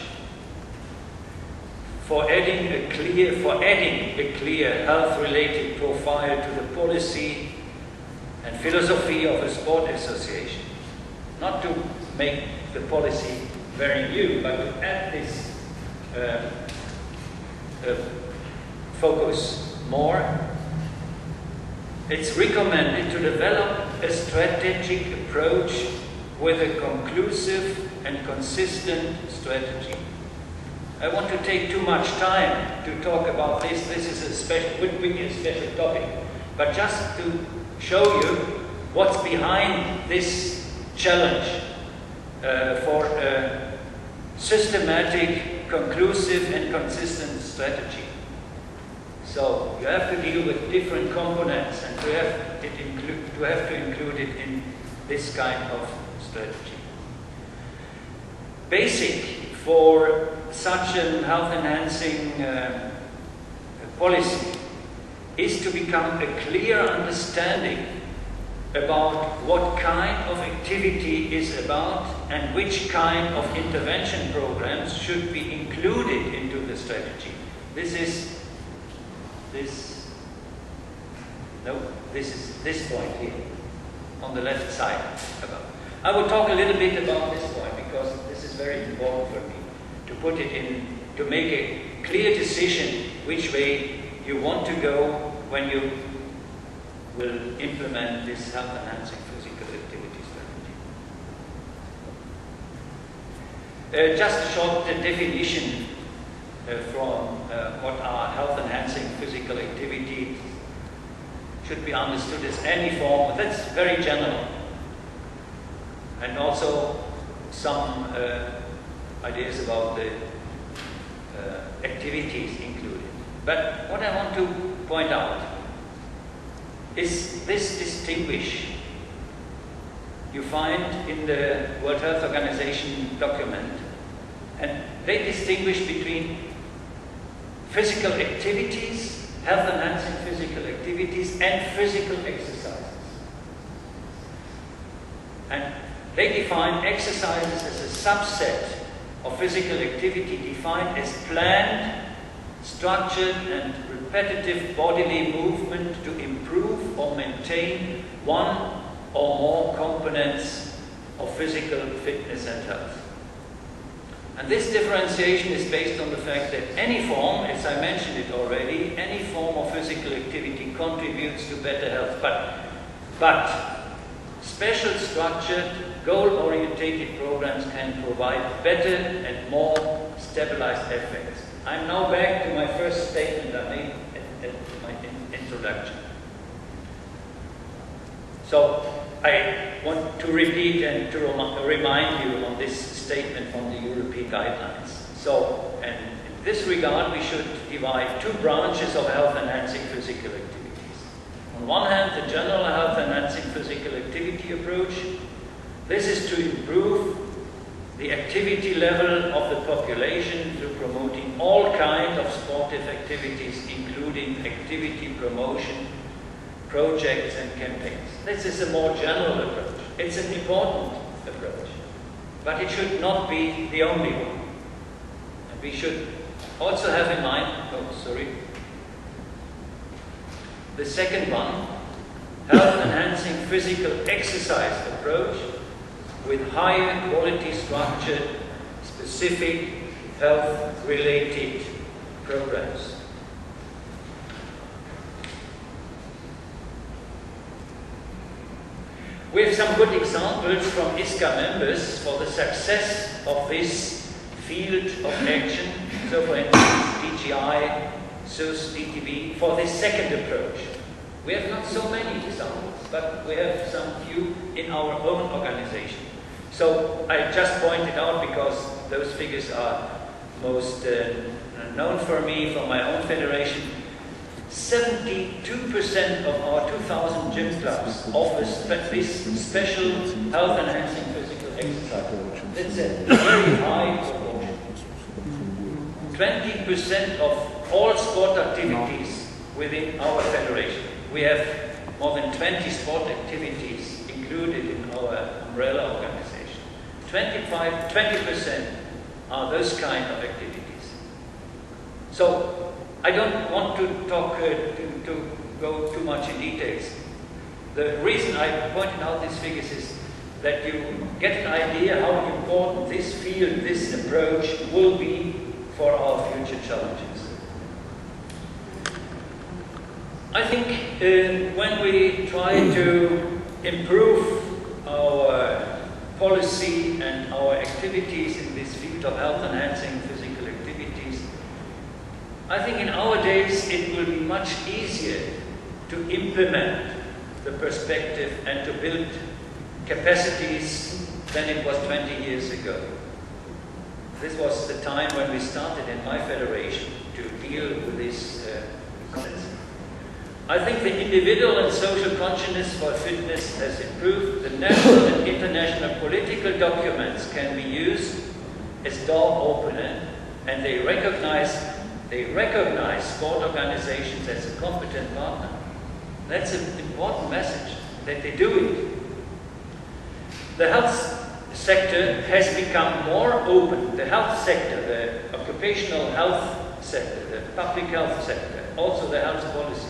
for adding a clear health-related profile to the policy and philosophy of a sport association. Not to make the policy very new, but to add this focus more. It's recommended to develop a strategic approach with a conclusive and consistent strategy. I want to take too much time to talk about this. This is would be a special topic, but just to show you what's behind this challenge for a systematic, conclusive, and consistent strategy. So you have to deal with different components, and to have to include it in this kind of strategy. Basic for such a health-enhancing policy is to become a clear understanding about what kind of activity is about and which kind of intervention programs should be included into the strategy. This is this point here on the left side. I will talk a little bit about this point because this is very important for me to put it in, to make a clear decision which way you want to go when you will implement this health-enhancing physical activity strategy. Just a short definition from what are health-enhancing physical activity should be understood as any form. That's very general. And also some ideas about the activities included. But what I want to point out is this distinguish you find in the World Health Organization document, and they distinguish between physical activities, health-enhancing physical activities, and physical exercises. And they define exercises as a subset of physical activity defined as planned, structured, and repetitive bodily movement to improve or maintain one or more components of physical fitness and health. And this differentiation is based on the fact that any form, as I mentioned it already, any form of physical activity contributes to better health. But special structured, goal-orientated programs can provide better and more stabilized effects. I'm now back to my first statement I made at my introduction. So I want to repeat and to remind you on this statement from the European guidelines. So, and in this regard, we should divide two branches of health-enhancing physical activities. On one hand, the general health-enhancing physical activity approach. This is to improve the activity level of the population through promoting all kinds of sportive activities, including activity promotion, projects and campaigns. This is a more general approach. It's an important approach, but it should not be the only one. And we should also have in mind, the second one, health-enhancing physical exercise approach with higher quality structured, specific health-related programs. We have some good examples from ISCA members for the success of this field of action. So for instance, DGI, SUS, DTV, for this second approach. We have not so many examples, but we have some few in our own organization. So I just pointed out because those figures are most known for me from my own federation. 72% of our 2,000 gym clubs offers this special health-enhancing physical exercise. That's a very high proportion. 20% of all sport activities within our federation. We have more than 20 sport activities included in our umbrella organization. 20% are those kind of activities. So I don't want to talk to go too much in details. The reason I pointed out these figures is that you get an idea how important this field, this approach will be for our future challenges. I think when we try to improve our policy and our activities in this field of health-enhancing physical activities, I think in our days it will be much easier to implement the perspective and to build capacities than it was 20 years ago. This was the time when we started in my federation to deal with this concept. I think the individual and social consciousness for fitness has improved. The national and international political documents can be used as door opener, and they recognize sport organizations as a competent partner. That's an important message, that they do it. The health sector has become more open. The health sector, the occupational health sector, the public health sector, also the health policy,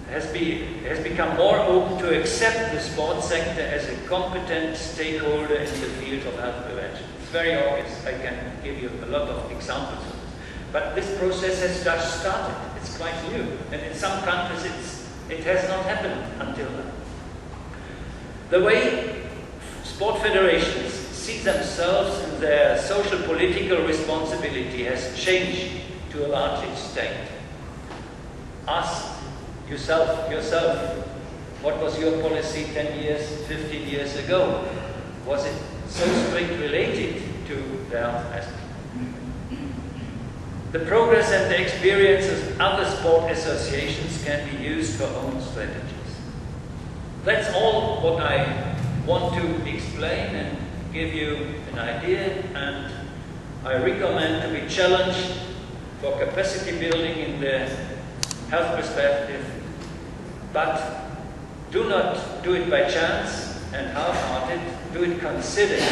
has become more open to accept the sports sector as a competent stakeholder in the field of health prevention. It's very obvious. I can give you a lot of examples of this. But this process has just started. It's quite new. And in some countries it has not happened until now. The way sport federations see themselves and their social political responsibility has changed to a large extent. Ask yourself, what was your policy 10 years, 15 years ago? Was it so strict related to the health aspect? The progress and the experiences of other sport associations can be used for own strategies. That's all what I want to explain and give you an idea, and I recommend to be challenged for capacity building in the health perspective, but do not do it by chance and half-hearted, do it considered,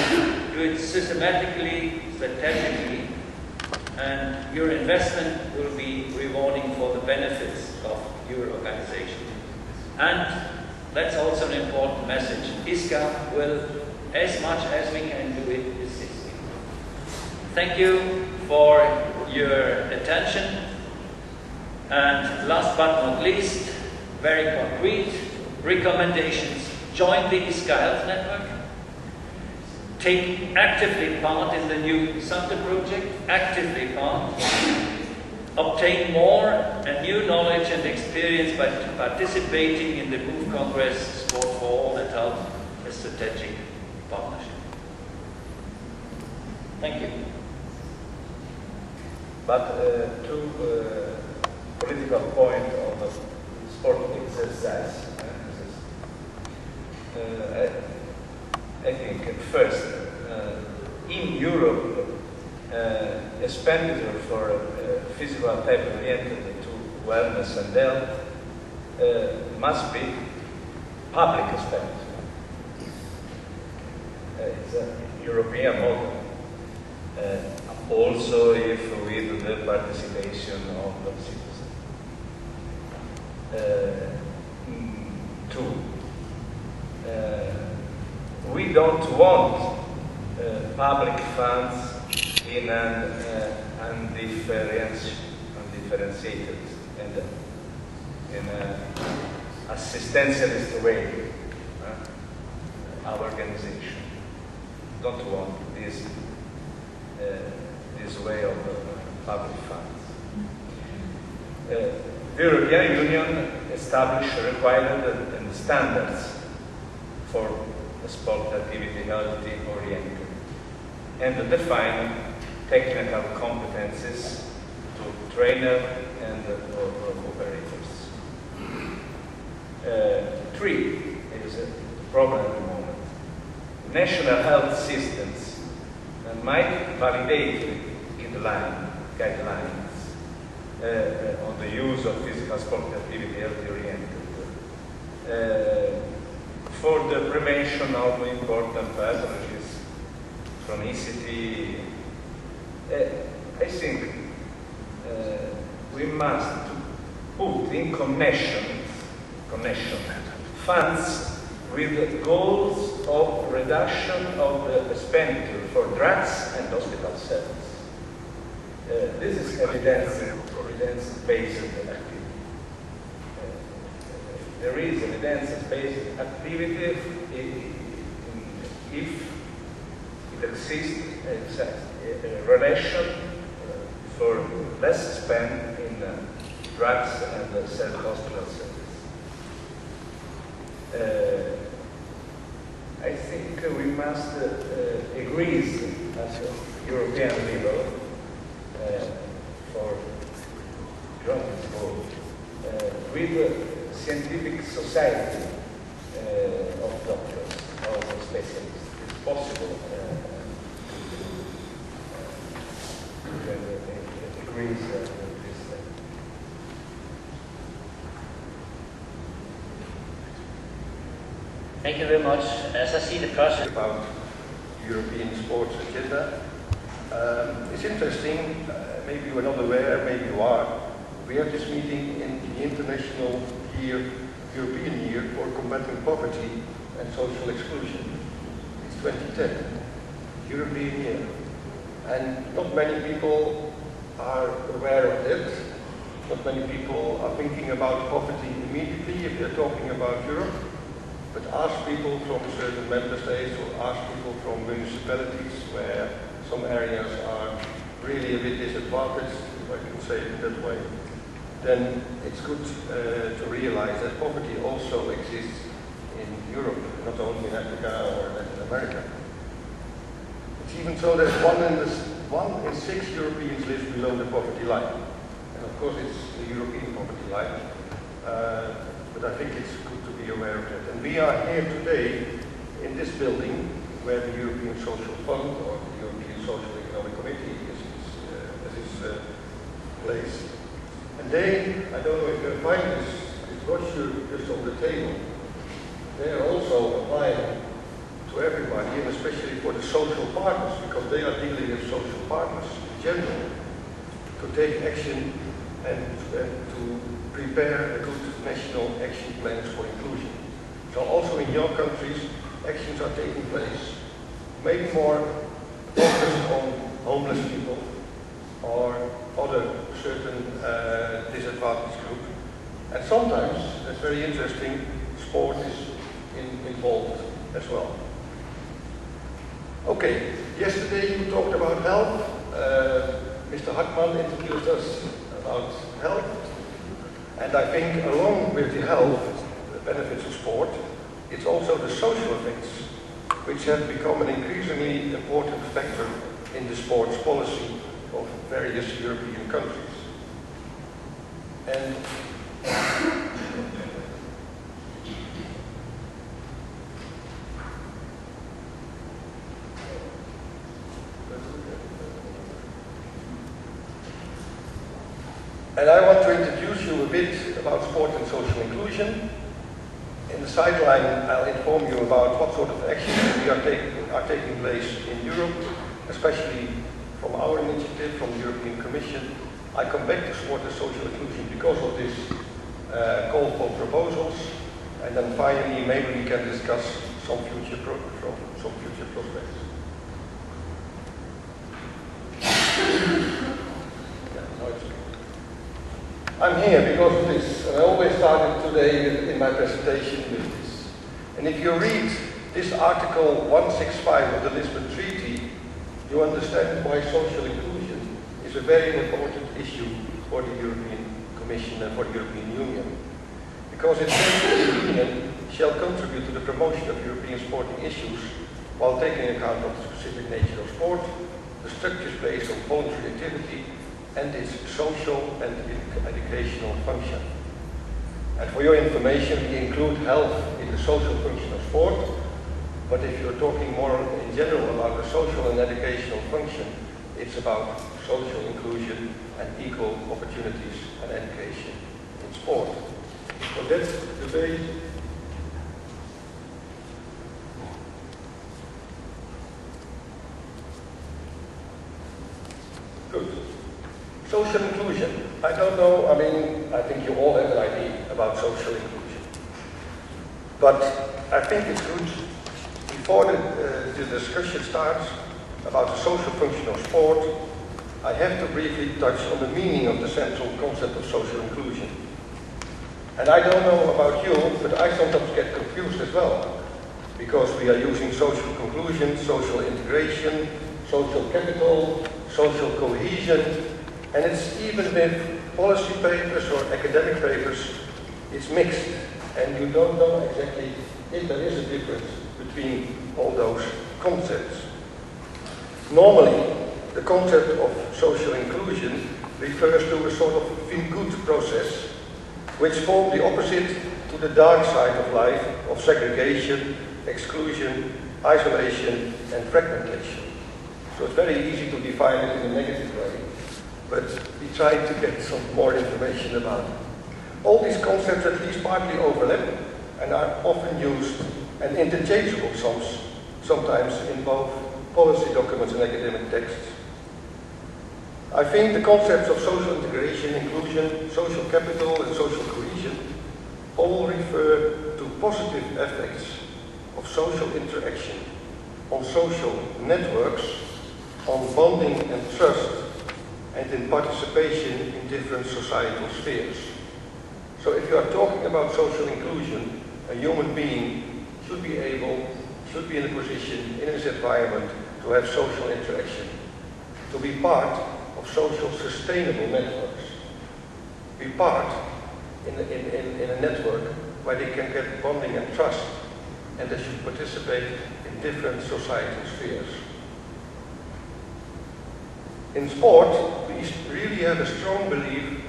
do it systematically, strategically, and your investment will be rewarding for the benefits of your organization. And that's also an important message. ISCA will, as much as we can do it, assist. Thank you for your attention. And last but not least, very concrete recommendations. Join the ISCA Health Network. Take actively part in the new Santa project, actively part. Obtain more and new knowledge and experience by participating in the MOVE Congress Sport for All that help a strategic partnership. Thank you. But to political point of the sport exercise, I think first, in Europe, expenditure for physical type oriented to wellness and health must be public expenditure. It's a European model. Also, if with the participation of the citizens. Two, we don't want public funds in an undifferentiated and in an assistantialist way. Our organization don't want this way of public funds. The European Union established requirements and standards for sport activity healthy oriented and define technical competences to trainer and operators. Three is a problem at the moment. National health systems might validate guidelines on the use of physical sport activity healthy oriented for the prevention of important pathogens from ECT. I think we must put in connection funds with goals of reduction of the expenditure for drugs and hospital service. This is evidence-based activity. There is evidence-based activity if it exists a relation for less spend in drugs and self-hospital service. I think we must agree at European level for joint goal with scientific society of doctors, of specialists. It's possible to agree with this. Thank you very much. As I see the process about European sports agenda, it's interesting. Maybe you are not aware, maybe you are. We have this meeting in the International European Year for Combating Poverty and Social Exclusion. It's 2010, European Year. And not many people are aware of it. Not many people are thinking about poverty immediately if they're talking about Europe. But ask people from certain member states or ask people from municipalities where some areas are really a bit disadvantaged, if I can say it that way, then it's good to realize that poverty also exists in Europe, not only in Africa or Latin America. It's even so that 1 in 6 Europeans live below the poverty line. And of course it's the European poverty line, but I think it's good to be be aware of that. And we are here today in this building where the European Social Fund or the European Social Economic Committee is placed. And they, I don't know if you find this brochure just on the table, they are also applying to everybody, and especially for the social partners, because they are dealing with social partners in general, to take action and to prepare a good national action plans for inclusion. So also in your countries, actions are taking place, maybe more focused on homeless people or other certain disadvantaged groups. And sometimes, that's very interesting, sport is involved as well. Okay, yesterday you talked about health. Mr. Hartman introduced us about health. And I think along with the health, the benefits of sport, it's also the social effects, which have become an increasingly important factor in the sports policy of various European countries. And I want to introduce you a bit about sport and social inclusion. In the sideline, I'll inform you about what sort of actions are taking place in Europe, especially from our initiative, from the European Commission. I come back to sport and social inclusion because of this call for proposals, and then finally maybe we can discuss some future prospects. I'm here because of this, and I always started today in my presentation with this. And if you read this Article 165 of the Lisbon Treaty, you understand why social inclusion is a very important issue for the European Commission and for the European Union. Because it says that the Union shall contribute to the promotion of European sporting issues while taking account of the specific nature of sport, the structures based on voluntary activity, and its social and educational function. And for your information, we include health in the social function of sport, but if you're talking more in general about the social and educational function, it's about social inclusion and equal opportunities and education in sport. So that's the debate. Good. Social inclusion. I don't know, I think you all have an idea about social inclusion. But I think it's good, before the discussion starts about the social function of sport, I have to briefly touch on the meaning of the central concept of social inclusion. And I don't know about you, but I sometimes get confused as well, because we are using social conclusion, social integration, social capital, social cohesion, and it's even with policy papers or academic papers, it's mixed, and you don't know exactly if there is a difference between all those concepts. Normally, the concept of social inclusion refers to a sort of feel-good process, which forms the opposite to the dark side of life of segregation, exclusion, isolation, and fragmentation. So it's very easy to define it in a negative way, but we try to get some more information about it. All these concepts at least partly overlap and are often used and interchangeable sometimes in both policy documents and academic texts. I think the concepts of social integration, inclusion, social capital, and social cohesion all refer to positive effects of social interaction on social networks, on bonding and trust, and in participation in different societal spheres. So if you are talking about social inclusion, a human being should be in a position in his environment to have social interaction, to be part of social sustainable networks, be part in a network where they can get bonding and trust, and they should participate in different societal spheres. In sport, we really have a strong belief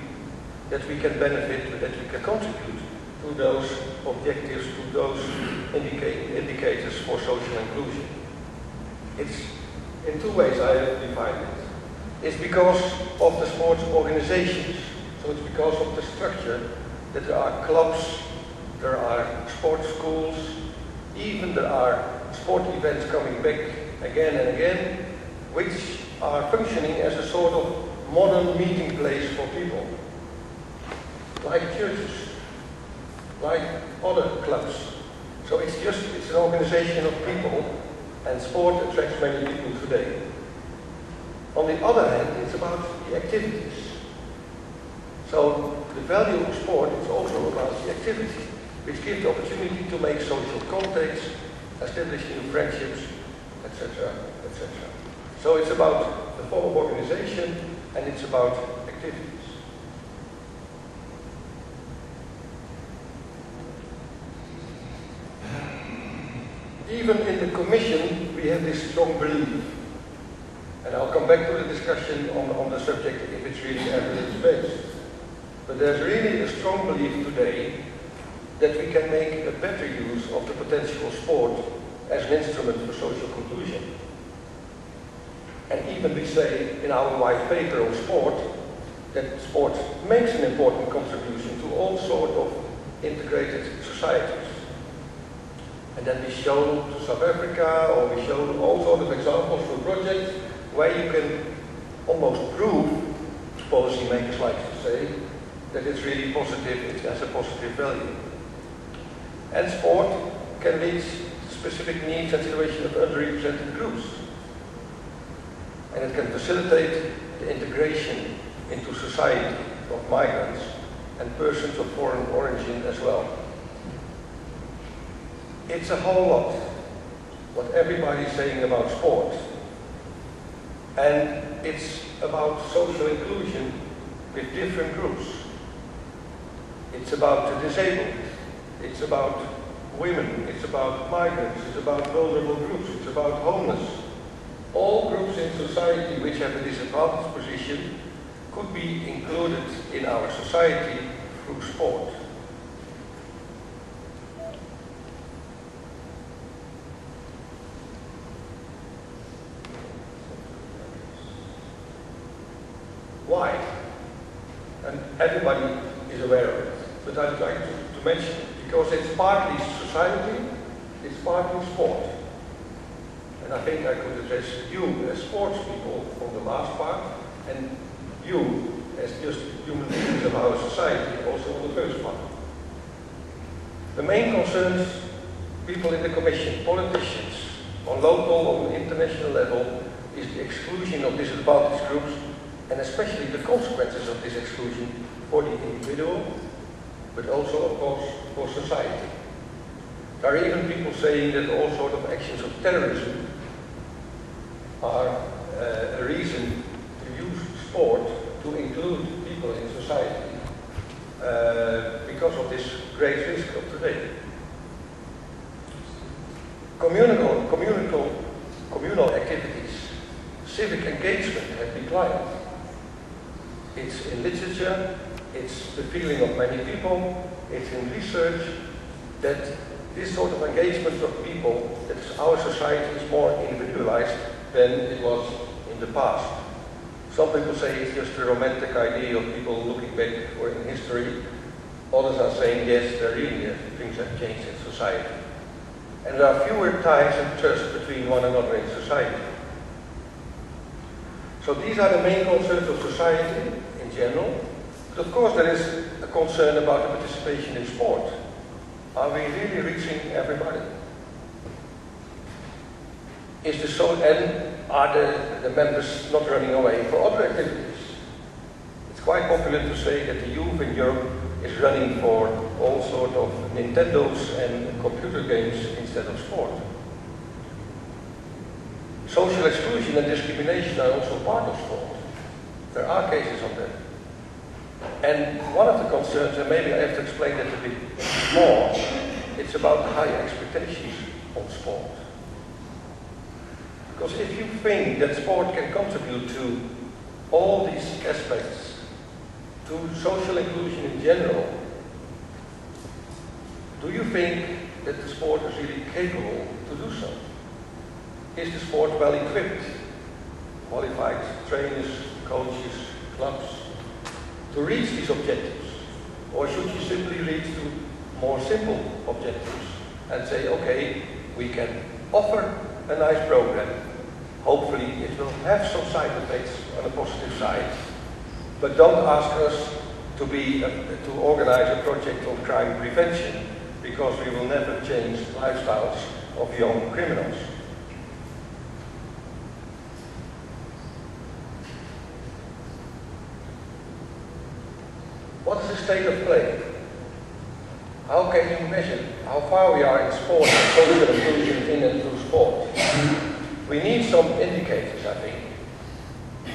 that we can benefit, that we can contribute to to those objectives, to those indicators for social inclusion. It's in two ways I have defined it. It's because of the sports organizations, so it's because of the structure that there are clubs, there are sports schools, even there are sport events coming back again and again, which are functioning as a sort of modern meeting place for people, like churches, like other clubs. So it's an organization of people, and sport attracts many people today. On the other hand, it's about the activities. So the value of sport is also about the activity, which gives the opportunity to make social contacts, establish new friendships, etc., etc. So it's about the form of organization, and it's about activities. Even in the Commission, we have this strong belief, and I'll come back to the discussion on the subject if it's really evidence-based. But there's really a strong belief today that we can make a better use of the potential of sport as an instrument for social conclusion. And even we say in our white paper on sport that sport makes an important contribution to all sorts of integrated societies. And then we show to South Africa, or we show all sorts of examples from projects where you can almost prove, policymakers like to say, that it's really positive, it has a positive value. And sport can reach specific needs and situations of underrepresented groups. And it can facilitate the integration into society of migrants and persons of foreign origin as well. It's a whole lot, what everybody's saying about sport. And it's about social inclusion with different groups. It's about the disabled, it's about women, it's about migrants, it's about vulnerable groups, it's about homeless. All groups in society which have a disadvantaged position could be included in our society through sport. Why? And everybody is aware of it, but I'd like to mention it because it's partly society, it's partly sport. And I think I could address you as sports people from the last part, and you as just human beings of our society also on the first part. The main concerns people in the Commission, politicians, on local, on international level, is the exclusion of disadvantaged groups, and especially the consequences of this exclusion for the individual, but also, of course, for society. There are even people saying that all sorts of actions of terrorism are a reason to use sport to include people in society because of this great risk of today. Communal activities, civic engagement have declined. It's in literature, it's the feeling of many people, it's in research that this sort of engagement of people, that our society is more individualized than it was in the past. Some people say it's just a romantic idea of people looking back or in history. Others are saying yes, there really is, things have changed in society. And there are fewer ties of trust between one another in society. So these are the main concerns of society in general. But of course there is a concern about the participation in sport. Are we really reaching everybody? And are the members not running away for other activities? It's quite popular to say that the youth in Europe is running for all sorts of Nintendos and computer games instead of sport. Social exclusion and discrimination are also part of sport. There are cases of that. And one of the concerns, and maybe I have to explain that a bit more, it's about the high expectations on sport. Because if you think that sport can contribute to all these aspects, to social inclusion in general, do you think that the sport is really capable to do so? Is the sport well equipped, qualified trainers, coaches, clubs, to reach these objectives? Or should you simply reach to more simple objectives and say, okay, we can offer a nice program. Hopefully it will have some side effects on the positive side, but don't ask us to organize a project on crime prevention, because we will never change lifestyles of young criminals. What is the state of play? How can you measure how far we are in sport and social inclusion in and through sport? We need some indicators, I think.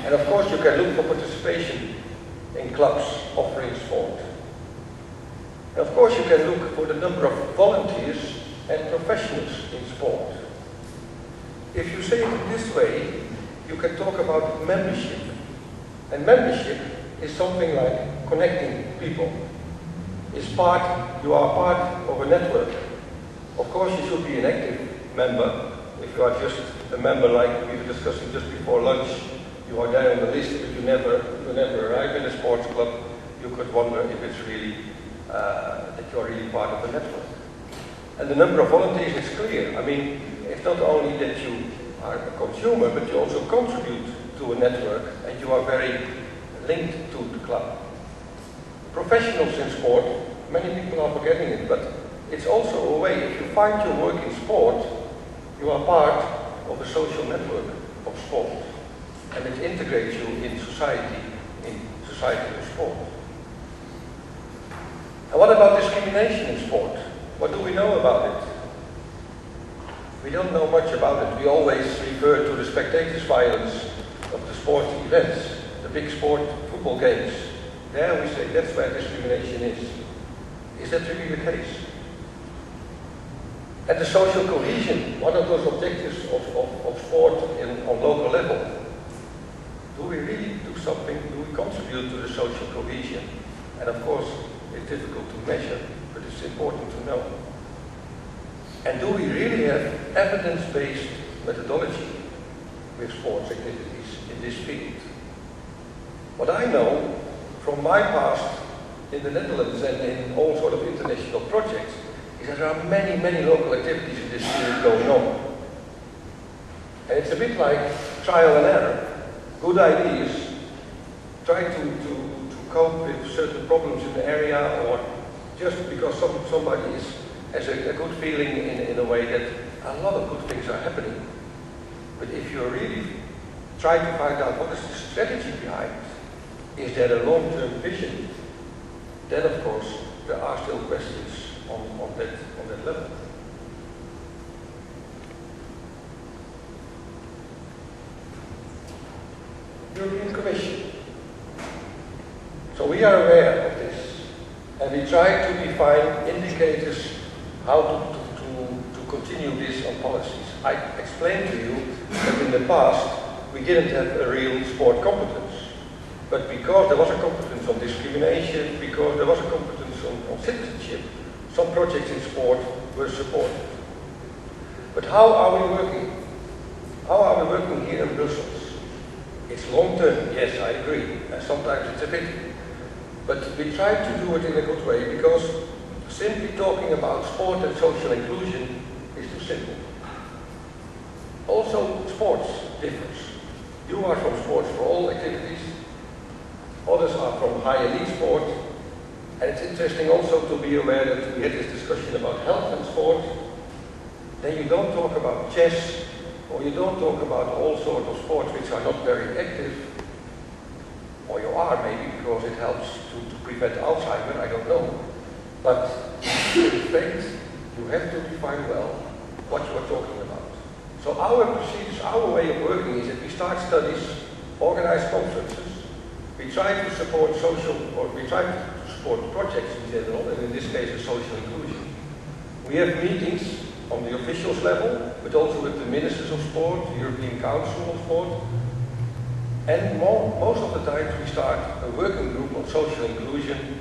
And of course you can look for participation in clubs offering sport. And of course you can look for the number of volunteers and professionals in sport. If you say it this way, you can talk about membership. And membership is something like connecting people. You are part of a network. Of course you should be an active member. If you are just a member like we were discussing just before lunch, you are there on the list but you never arrive in a sports club, you could wonder if it's really, that you're really part of the network. And the number of volunteers is clear. I mean, it's not only that you are a consumer, but you also contribute to a network and you are very linked to the club. Professionals in sport, many people are forgetting it, but it's also a way, if you find your work in sport, you are part of a social network of sport. And it integrates you in society of sport. And what about discrimination in sport? What do we know about it? We don't know much about it. We always refer to the spectators' violence of the sport events, the big sport football games. There we say that's where discrimination is. Is that really the case? And the social cohesion, one of those objectives of sport on local level. Do we really do something? Do we contribute to the social cohesion? And of course, it's difficult to measure, but it's important to know. And do we really have evidence-based methodology with sports activities in this field? What I know from my past in the Netherlands and in all sort of international projects is that there are many local activities in this field going on. And it's a bit like trial and error. Good ideas, try to cope with certain problems in the area, or just because somebody has a good feeling in a way that a lot of good things are happening. But if you really try to find out what is the strategy behind, is there a long-term vision, then of course there are still questions on that level. European Commission. So we are aware of this, and we try to define indicators how to continue this on policies. I explained to you that in the past we didn't have a real sport competence, but because there was a competence on discrimination, because there was a competence on citizenship, some projects in sport were supported. But how are we working? How are we working here in Brussels? It's long term, yes, I agree, and sometimes it's a bit. But we try to do it in a good way, because simply talking about sport and social inclusion is too simple. Also, sports differs. You are from Sports for All activities, others are from high elite sport, and it's interesting also to be aware that we had this discussion about health and sport. Then you don't talk about chess, or you don't talk about all sorts of sports which are not very active, or you are maybe because it helps to prevent Alzheimer, I don't know. But in fact, you have to define well what you are talking about. So our procedures, our way of working is that we start studies, organize conferences, we try to support we try to support projects in general, and in this case, a social inclusion. We have meetings on the officials level, but also with the ministers of sport, the European Council of Sport. And most of the time we start a working group on social inclusion,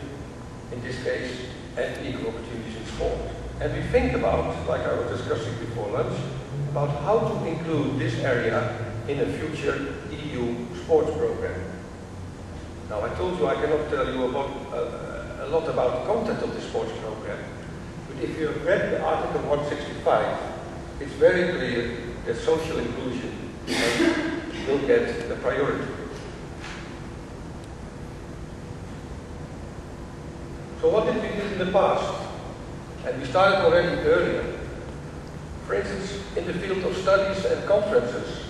in this case, and equal opportunities in sport. And we think about, like I was discussing before lunch, about how to include this area in a future EU sports program. Now, I told you I cannot tell you about, a lot about the content of the sports program, but if you have read the Article 165, it's very clear that social inclusion will get a priority. So what did we do in the past? And we started already earlier. For instance, in the field of studies and conferences,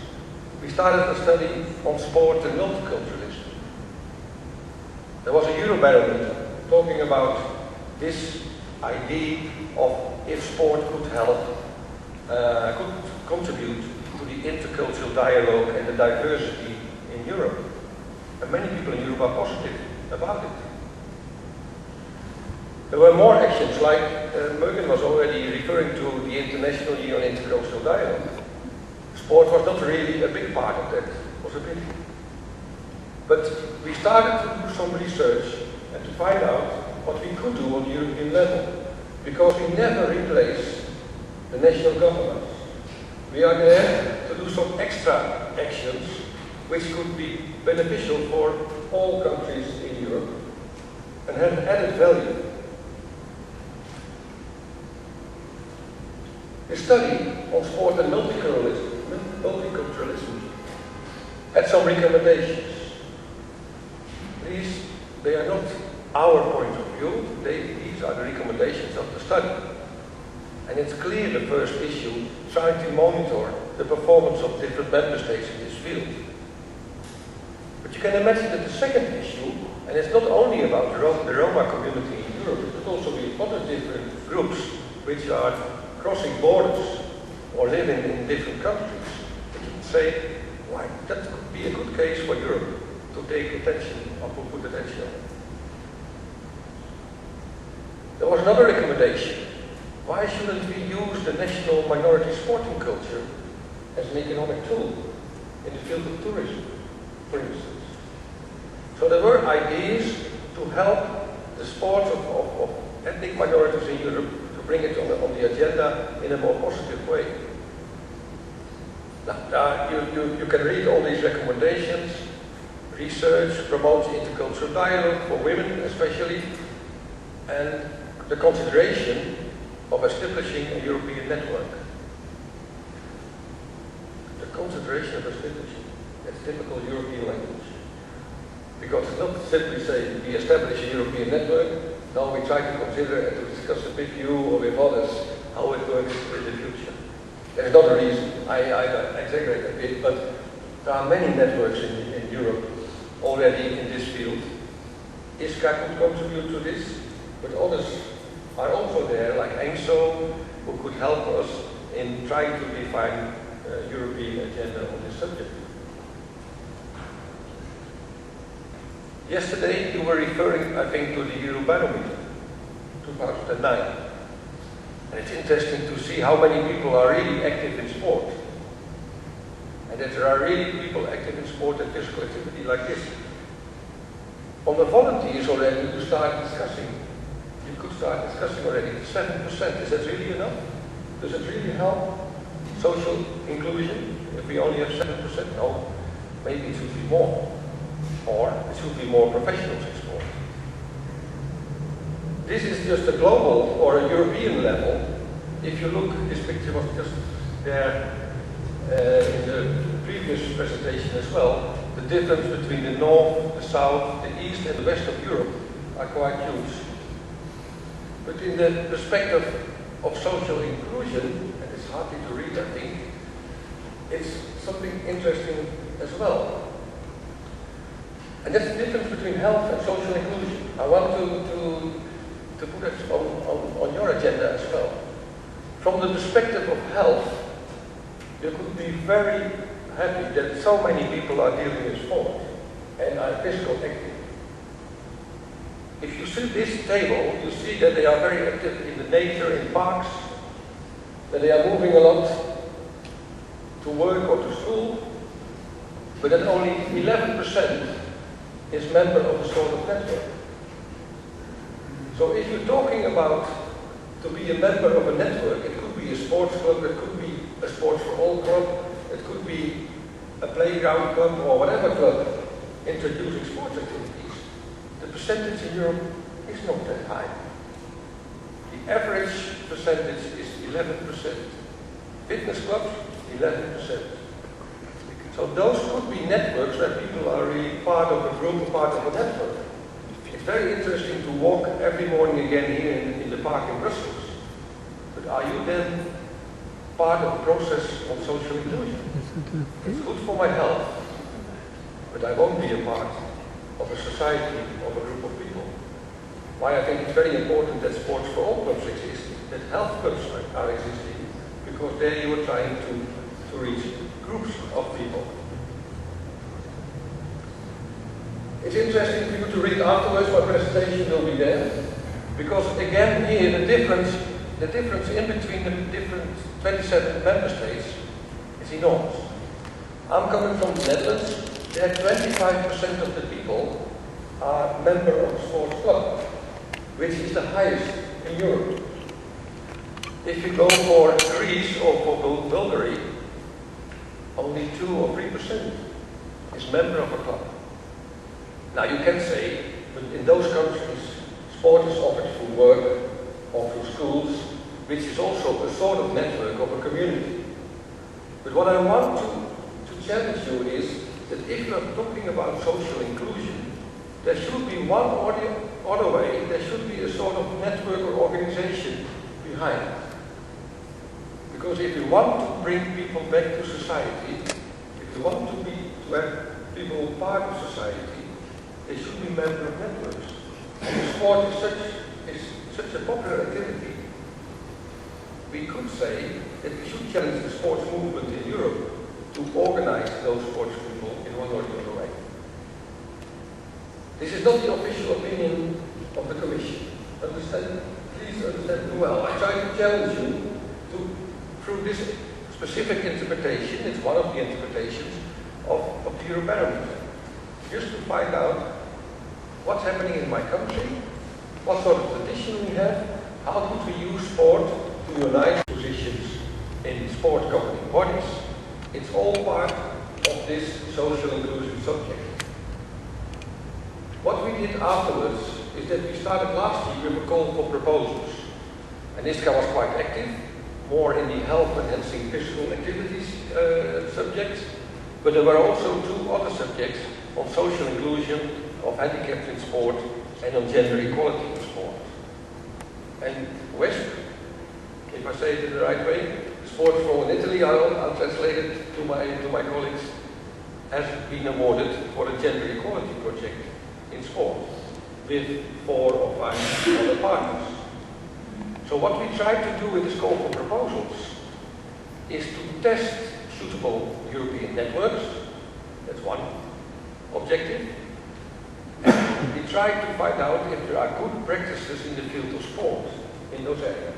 we started a study on sport and multiculturalism. There was a Eurobarometer talking about this idea of if sport could help, could contribute to the intercultural dialogue and the diversity in Europe. And many people in Europe are positive about it. There were more actions, like Mögen was already referring to the International Year on Intercultural Dialogue. Sport was not really a big part of that, it was a bit. But we started to do some research and to find out what we could do on the European level, because we never replace the national governments. We are there to do some extra actions which could be beneficial for all countries in Europe and have added value. The study on sport and multiculturalism had some recommendations. They are not our point of view, these are the recommendations of the study. And it's clear the first issue, trying to monitor the performance of different member states in this field. But you can imagine that the second issue, and it's not only about the Roma community in Europe, it could also be other different groups which are crossing borders or living in different countries. But you can say, why, that could be a good case for Europe to take attention or to put attention on. There was another recommendation. Why shouldn't we use the national minority sporting culture as an economic tool in the field of tourism, for instance? So there were ideas to help the sports of ethnic minorities in Europe to bring it on the agenda in a more positive way. Now, you can read all these recommendations. Research promotes intercultural dialogue for women especially, and the consideration of establishing a European network. The consideration of establishing, that's typical European language. Because it's not simply saying we establish a European network, now we try to consider and to discuss it with you or with others how it works in the future. There's not a reason, I exaggerate a bit, but there are many networks in Europe already in this field. ISCA could contribute to this, but others are also there, like ENSO, who could help us in trying to define a European agenda on this subject. Yesterday you were referring, I think, to the Eurobarometer, 2009. And it's interesting to see how many people are really active in sport. And that there are really people active in sport and physical activity like this. On the volunteers already, you could start discussing already 7%. Is that really enough? Does it really help social inclusion if we only have 7%? No, maybe it should be more. Or it should be more professionals in sport. This is just a global or a European level. If you look, this picture was just there in the previous presentation as well. The difference between the north, the south, the east and the west of Europe are quite huge. But in the perspective of social inclusion, and it's hardly to read, I think, it's something interesting as well. And that's the difference between health and social inclusion. I want to put it on your agenda as well. From the perspective of health, you could be very happy that so many people are dealing with sport and are physical active. If you see this table, you see that they are very active in the nature, in parks, that they are moving a lot to work or to school, but that only 11% is member of a sort of network. So if you're talking about to be a member of a network. It could be a sports club, it could be a sports for all club, it could be a playground club or whatever club introducing sports activities. The percentage in Europe is not that high. The average percentage is 11%. Fitness clubs, 11%. So those could be networks where people are really part of a group, part of a network. It's very interesting to walk every morning again here in the park in Brussels. But are you then part of the process of social inclusion? It's good for my health, but I won't be a part of a society, of a group of people. Why I think it's very important that sports for all clubs exist, that health clubs are existing, because there you are trying to reach groups of people. It's interesting for you to read afterwards, my presentation will be there, because again here the difference in between the different 27 member states is enormous. I'm coming from the Netherlands. There 25% of the people are member of a sports club, which is the highest in Europe. If you go for Greece or for Bulgaria, only 2 or 3% is member of a club. Now you can say, but in those countries, sport is offered through work or through schools, which is also a sort of network of a community. But what I want to challenge you is that if you are talking about social inclusion, there should be one other way, there should be a sort of network or organization behind it. Because if you want to bring people back to society, if you want to have people part of society, they should be members of networks. And sport is such a popular activity. We could say that we should challenge the sports movement in Europe to organize those sports people in one or the other way. This is not the official opinion of the Commission. Understand? Please understand well. I try to challenge you through this specific interpretation. It's one of the interpretations of the Eurobarometer. Just to find out what's happening in my country, what sort of tradition we have, how could we use sport to unite positions in sport governing bodies. It's all part of this social inclusion subject. What we did afterwards is that we started last year with a call for proposals. And ISCA was quite active, more in the health enhancing physical activities subjects, but there were also 2 other subjects on social inclusion of handicapped in sport and on gender equality in sport. And WESP, if I say it in the right way, Sport for All in Italy, I'll translate it to my colleagues, has been awarded for a gender equality project in sport with 4 or 5 other partners. So what we try to do with this call for proposals is to test suitable European networks. That's one objective. And we try to find out if there are good practices in the field of sport in those areas.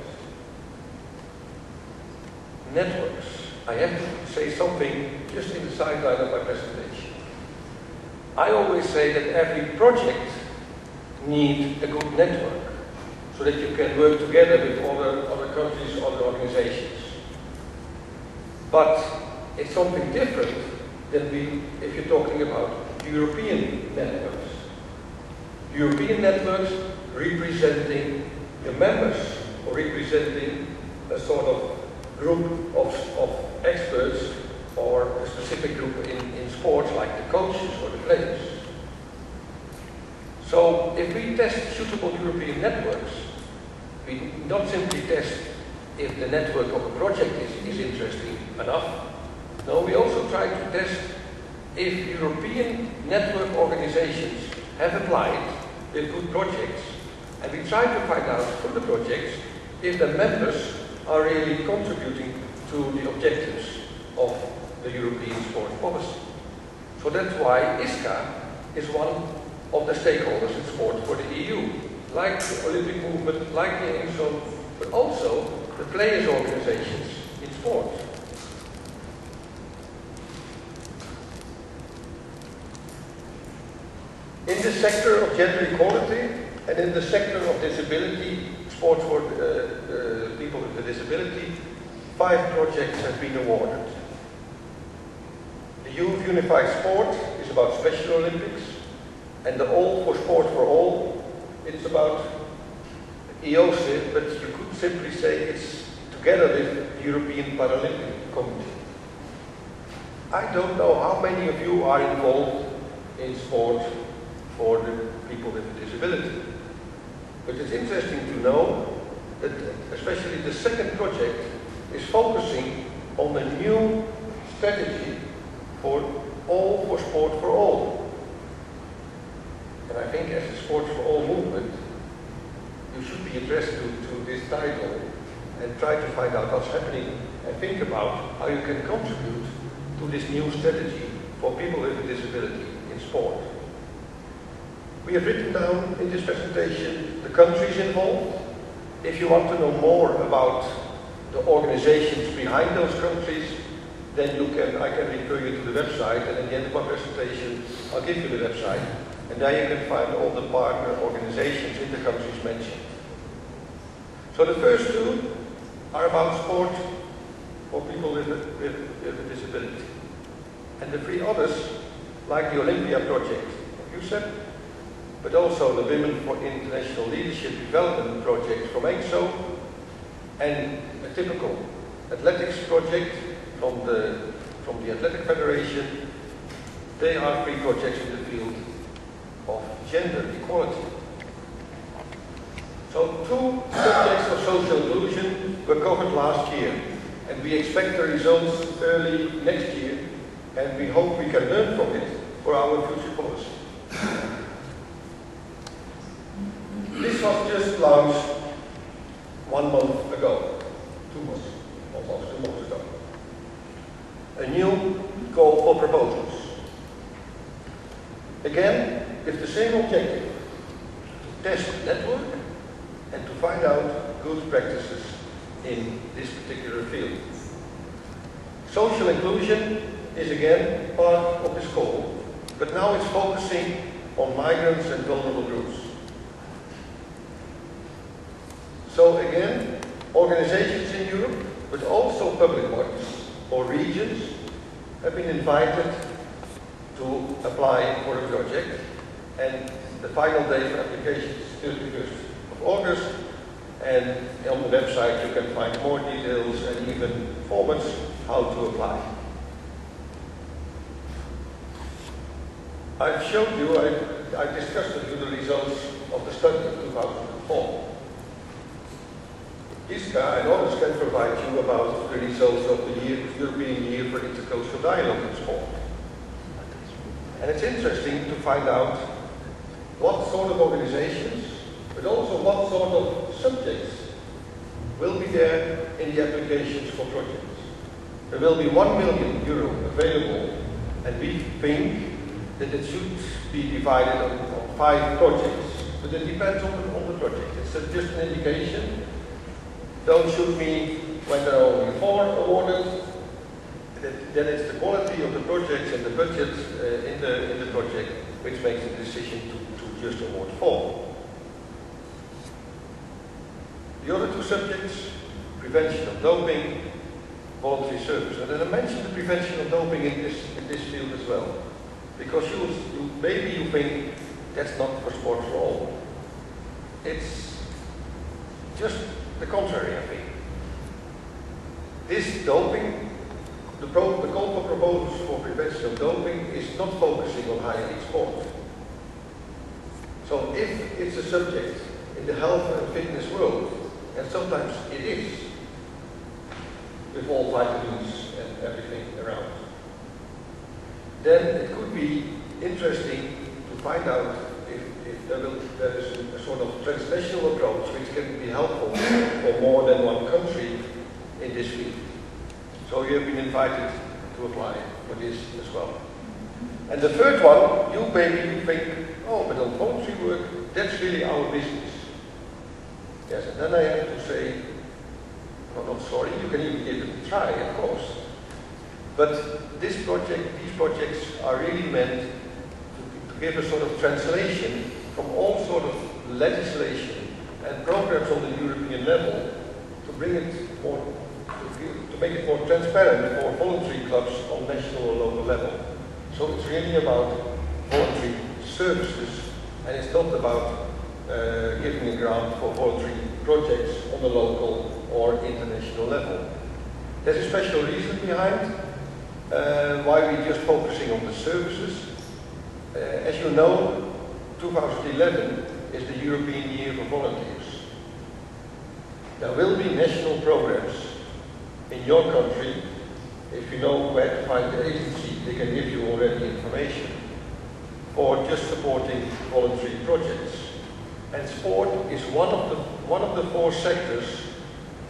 Networks. I have to say something just in the sideline of my presentation. I always say that every project needs a good network so that you can work together with other countries, other organizations. But it's something different than if you're talking about European networks. European networks representing the members or representing a sort of group of experts or a specific group in sports like the coaches or the players. So if we test suitable European networks, we not simply test if the network of a project is interesting enough. No, we also try to test if European network organizations have applied with good projects, and we try to find out through the projects if the members are really contributing to the objectives of the European sport policy. So that's why ISCA is one of the stakeholders in sport for the EU, like the Olympic movement, like the AIMSO, but also the players' organizations in sport. In the sector of gender equality and in the sector of disability, sport for people with a disability, 5 projects have been awarded. The Youth Unified Sport is about Special Olympics, and the All for Sport for All, it's about EOSIP, but you could simply say it's together with the European Paralympic Committee. I don't know how many of you are involved in sport for the people with a disability, but it's interesting to know that especially the second project is focusing on a new strategy for All for Sport for All. And I think as a Sport for All movement, you should be addressed to this title and try to find out what's happening and think about how you can contribute to this new strategy for people with a disability in sport. We have written down in this presentation the countries involved. If you want to know more about the organizations behind those countries, then I can refer you to the website, and at the end of my presentation I'll give you the website, and there you can find all the partner organizations in the countries mentioned. So the first 2 are about sport for people with a disability. And the 3 others, like the Olympia project you said, but also the Women for International Leadership Development project from EXO, and a typical athletics project from the Athletic Federation. They are 3 projects in the field of gender equality. So 2 subjects of social inclusion were covered last year, and we expect the results early next year, and we hope we can learn from it for our future policy. This was just launched 1 month ago, 2 months, almost 2 months ago. A new call for proposals. Again, with the same objective, to test the network and to find out good practices in this particular field. Social inclusion is again part of this call, but now it's focusing on migrants and vulnerable groups. So again, organizations in Europe, but also public bodies or regions have been invited to apply for a project, and the final day for application is 31st of August, and on the website you can find more details and even formats how to apply. I've showed you, I discussed with you the results of the study of 2004. ISCA and others can provide you about the results of the European Year for Intercultural Dialogue in Sport. And it's interesting to find out what sort of organizations, but also what sort of subjects will be there in the applications for projects. There will be €1 million available, and we think that it should be divided on 5 projects, but it depends on the project. It's just an indication. Don't shoot me when there are only 4 awarded. Then it's the quality of the projects and the budget in the project which makes the decision to just award 4. The other 2 subjects, prevention of doping, voluntary service. And then I mentioned the prevention of doping in this field as well, because maybe you think that's not for sport for all. It's just the contrary, I think. This doping, the call for proposals for prevention of doping is not focusing on high elite sport. So if it's a subject in the health and fitness world, and sometimes it is, with all vitamins and everything around, then it could be interesting to find out if there is a sort of transnational approach which can be helpful for more than one country in this field. So you have been invited to apply for this as well. And the third one, you think, oh, but on voluntary work, that's really our business. Yes, and then I have to say, I'm not sorry, you can even give it a try, of course. But these projects are really meant to give a sort of translation from all sort of legislation and programs on the European level to bring it more, to make it more transparent for voluntary clubs on national or local level. So it's really about voluntary services, and it's not about giving a grant for voluntary projects on the local or international level. There's a special reason behind why we're just focusing on the services. As you know, 2011 is the European Year for Volunteers. There will be national programs in your country. If you know where to find the agency, they can give you already information for just supporting voluntary projects. And sport is one of the 4 sectors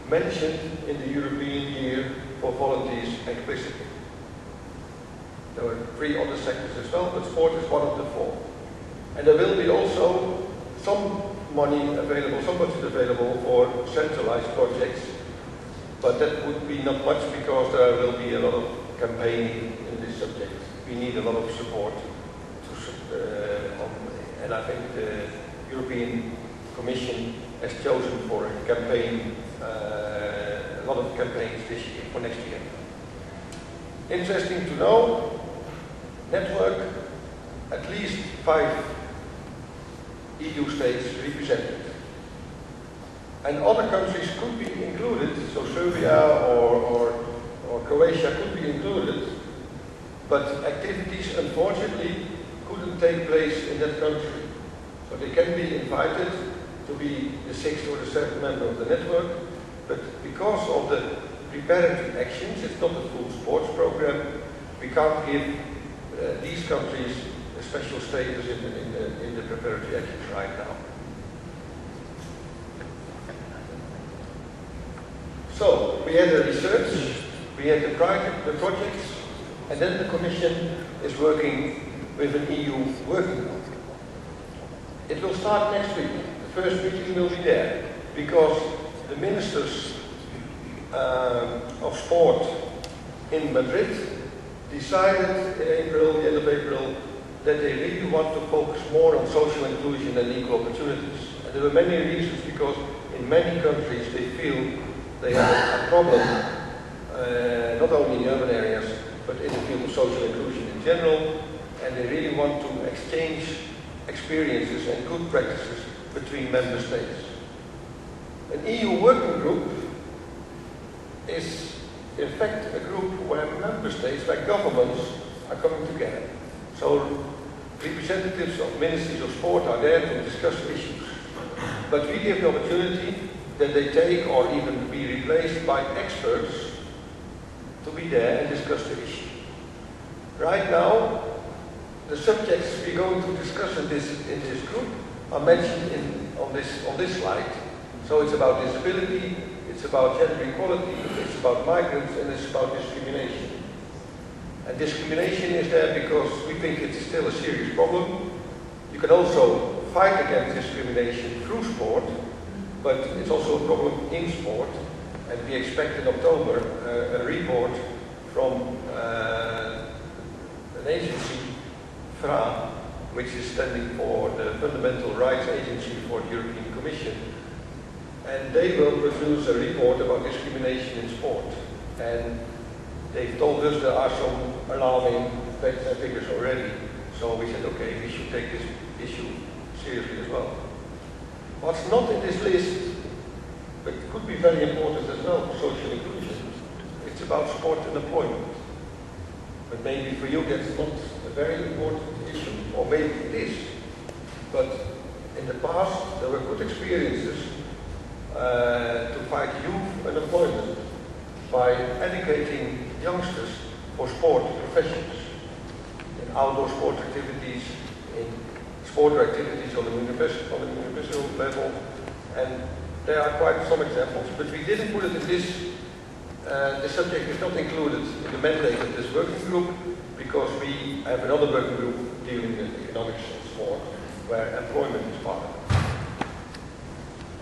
mentioned in the European Year for Volunteers explicitly. There were 3 other sectors as well, but sport is one of the 4. And there will be also some money available, some budget available for centralized projects, but that would be not much because there will be a lot of campaigning in this subject. We need a lot of support, and I think the European Commission has chosen for a campaign, a lot of campaigns this year, for next year. Interesting to know, network, at least 5 EU states represented. And other countries could be included, so Serbia or Croatia could be included, but activities unfortunately couldn't take place in that country. So they can be invited to be the 6th or the 7th member of the network, but because of the preparatory actions, it's not a full sports program, we can't give these countries a special status in the preparatory actions right now. So we had the research, we had the projects, and then the Commission is working with an EU working group. It will start next week. The first meeting will be there because the ministers of sport in Madrid decided in April, the end of April, that they really want to focus more on social inclusion and equal opportunities. And there were many reasons, because in many countries they feel they have a problem, not only in urban areas, but in the field of social inclusion in general, and they really want to exchange experiences and good practices between member states. An EU working group is in fact a group where member states, like governments, are coming together. So representatives of ministries of sport are there to discuss issues. But we give the opportunity that they take or even be replaced by experts to be there and discuss the issue. Right now, the subjects we're going to discuss in this group are mentioned on this slide. So it's about disability, it's about gender equality, it's about migrants, and it's about discrimination. And discrimination is there because we think it's still a serious problem. You can also fight against discrimination through sport, but it's also a problem in sport. And we expect in October a report from an agency, FRA, which is standing for the Fundamental Rights Agency for the European Commission. And they will produce a report about discrimination in sport. And they've told us there are some alarming facts and figures already. So we said, okay, we should take this issue seriously as well. What's not in this list, but could be very important as well for social inclusion, it's about sport and employment. But maybe for you that's not a very important issue, or maybe it is. But in the past there were good experiences to fight youth unemployment by educating youngsters for sport professions, in outdoor sport activities, in sport activities on the municipal level, and there are quite some examples, but we didn't put it in this. The subject is not included in the mandate of this working group because we have another working group dealing with economics and sport, where employment is part of it.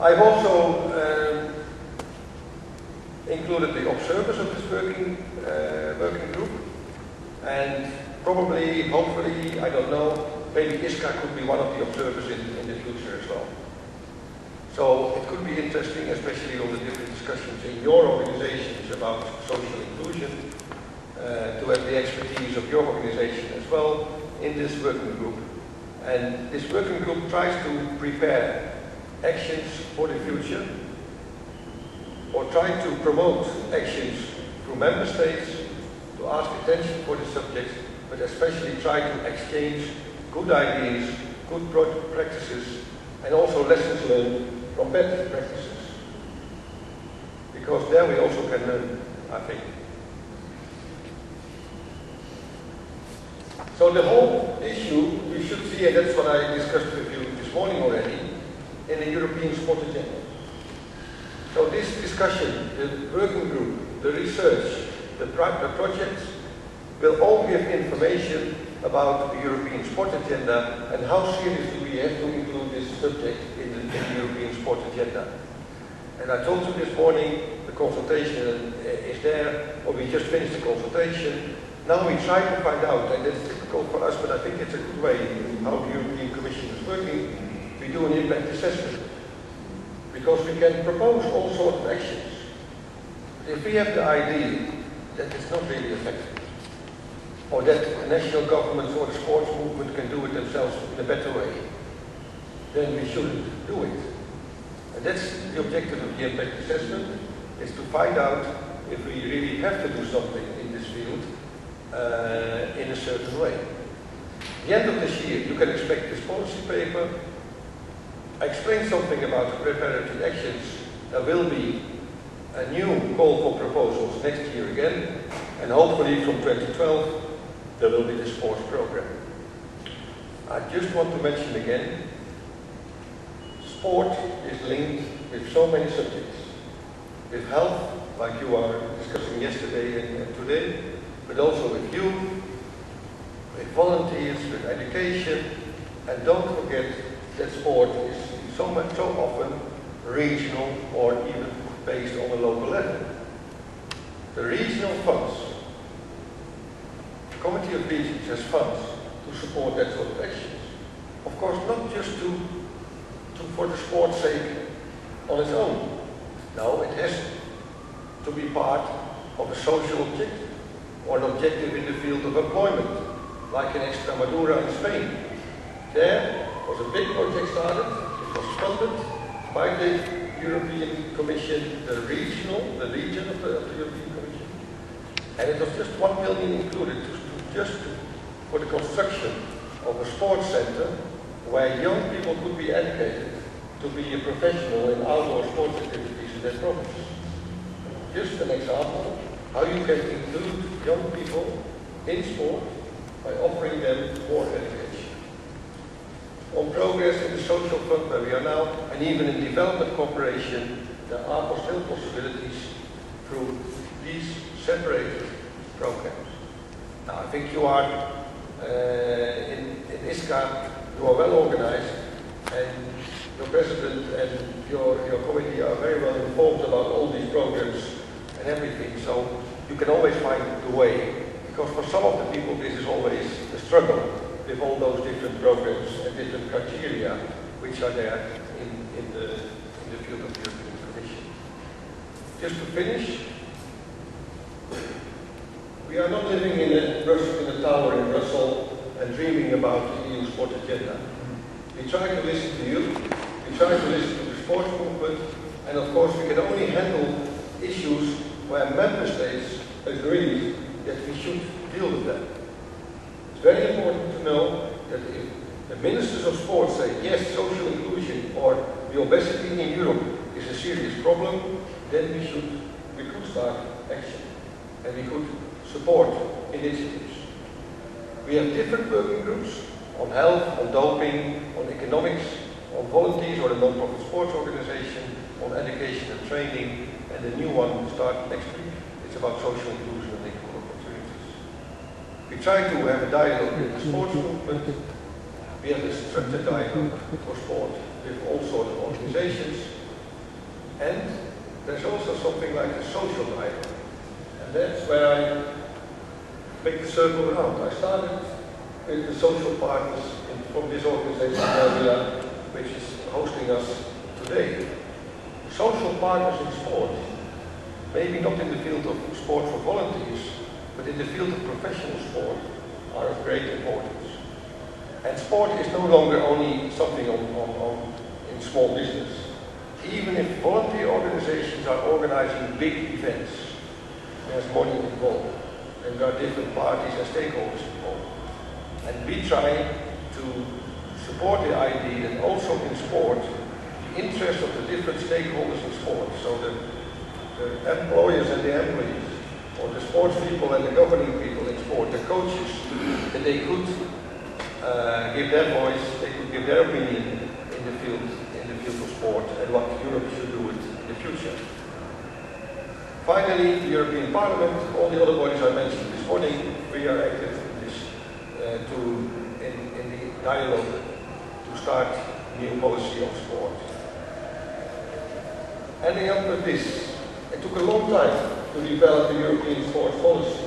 I've also included the observers of this working group, and probably, hopefully, I don't know, maybe ISCA could be one of the observers in the future as well. So it could be interesting, especially on the different discussions in your organizations about social inclusion, to have the expertise of your organization as well in this working group. And this working group tries to prepare actions for the future, or try to promote actions through member states, to ask attention for the subject, but especially try to exchange good ideas, good practices, and also lessons learned from bad practices. Because there we also can learn, I think. So the whole issue, you should see, and that's what I discussed with you this morning already, in the European sport agenda. So this discussion, the working group, the research, the projects, will all give information about the European sport agenda and how seriously we have to include this subject in the European sport agenda. And I told you this morning, the consultation is there, or we just finished the consultation. Now we try to find out, and it's difficult for us, but I think it's a good way how the European Commission is working. We do an impact assessment, because we can propose all sorts of actions. But if we have the idea that it's not really effective, or that the national governments or the sports movement can do it themselves in a better way, then we shouldn't do it. And that's the objective of the impact assessment, is to find out if we really have to do something in this field in a certain way. At the end of this year, you can expect this policy paper. I explained something about the preparatory actions. There will be a new call for proposals next year again, and hopefully from 2012 there will be the sports program. I just want to mention again, sport is linked with so many subjects. With health, like you are discussing yesterday and today, but also with youth, with volunteers, with education, and don't forget that sport is so often regional or even based on a local level. The regional funds, the Committee of Regions has funds to support that sort of actions. Of course, not just for the sport's sake on its own. No, it has to be part of a social objective, or an objective in the field of employment, like in Extremadura in Spain. There was a big project started, it was funded by the European Commission, the region of the European Commission, and it was just 1 million included for the construction of a sports center where young people could be educated to be a professional in outdoor sports activities in their province. Just an example how you can include young people in sport by offering them more education. On progress in the social fund where we are now, and even in development cooperation, there are still possibilities through these separated programs. Now I think you are, in ISCA, you are well organized, and your president and your committee are very well informed about all these programs and everything, so you can always find the way, because for some of the people this is always a struggle with all those different programs and different criteria which are there in the field of the European Commission. Just to finish, we are not living in a tower in Brussels and dreaming about the EU sport agenda. We try to listen to you, we try to listen to the sports movement, and of course we can only handle issues where member states agree that we should deal with them. It's very important to know that if the ministers of sport say, yes, social inclusion or the obesity in Europe is a serious problem, then we could start action, and we could support initiatives. We have different working groups on health, on doping, on economics, on volunteers or the non-profit sports organization, on education and training, and the new one will start next week. It's about social inclusion and equal opportunities. We try to have a dialogue with the sports movement. We have a structured dialogue for sport with all sorts of organizations. And there's also something like a social dialogue. And that's where I make the circle around. I started with the social partners from this organization, which is hosting us today. Social partners in sport, maybe not in the field of sport for volunteers, but in the field of professional sport, are of great importance. And sport is no longer only something in small business. Even if volunteer organizations are organizing big events, there's money involved, and there are different parties and stakeholders involved. And we try to support the idea that also in sport, the interest of the different stakeholders in sport, so the employers and the employees, or the sports people and the governing people in sport, the coaches, that they could give their voice, they could give their opinion in the field of sport and what Europe should do in the future. Finally, the European Parliament, all the other bodies I mentioned this morning, we are active in this in the dialogue to start new policy on sport. Ending up with this, it took a long time to develop the European sport policy.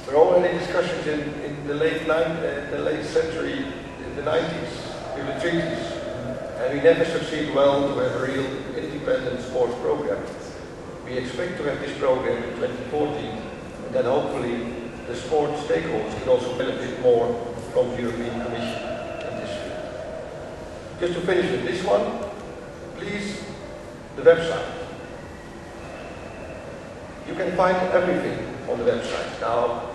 There are already discussions in the late century, in the 90s, with the treaties, and we never succeed well to have a real independent sports program. We expect to have this program in 2014, and then hopefully the sport stakeholders can also benefit more from the European Commission in this field. Just to finish with this one, please, the website. You can find everything on the website. Now,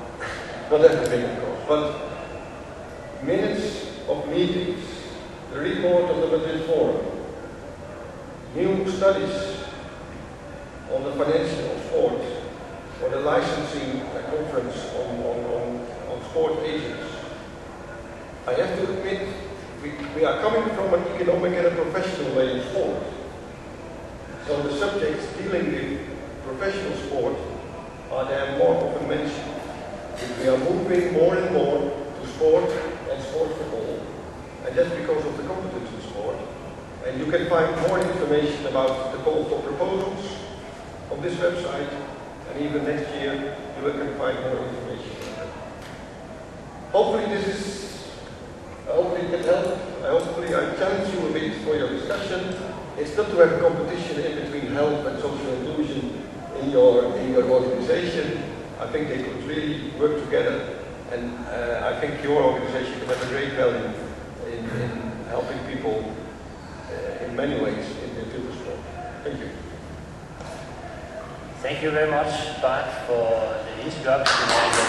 not everything of course, but minutes of meetings, the report of the Madrid Forum, new studies on the financial of sport, or the licensing conference on sport agents. I have to admit, we are coming from an economic and a professional way in sport. So the subjects dealing with professional sport are there more often mentioned. We are moving more and more to sport and sport for all, and that's because of the competence in sport. And you can find more information about the call for proposals on this website, and even next year you can find more information. Hopefully it can help. Hopefully I challenge you a bit for your discussion. It's not to have a competition in between health and social inclusion in your organization. I think they could really work together, and I think your organization can have a great value in helping people in many ways in the field of sport. Thank you. Thank you very much, Bart, for the introduction and the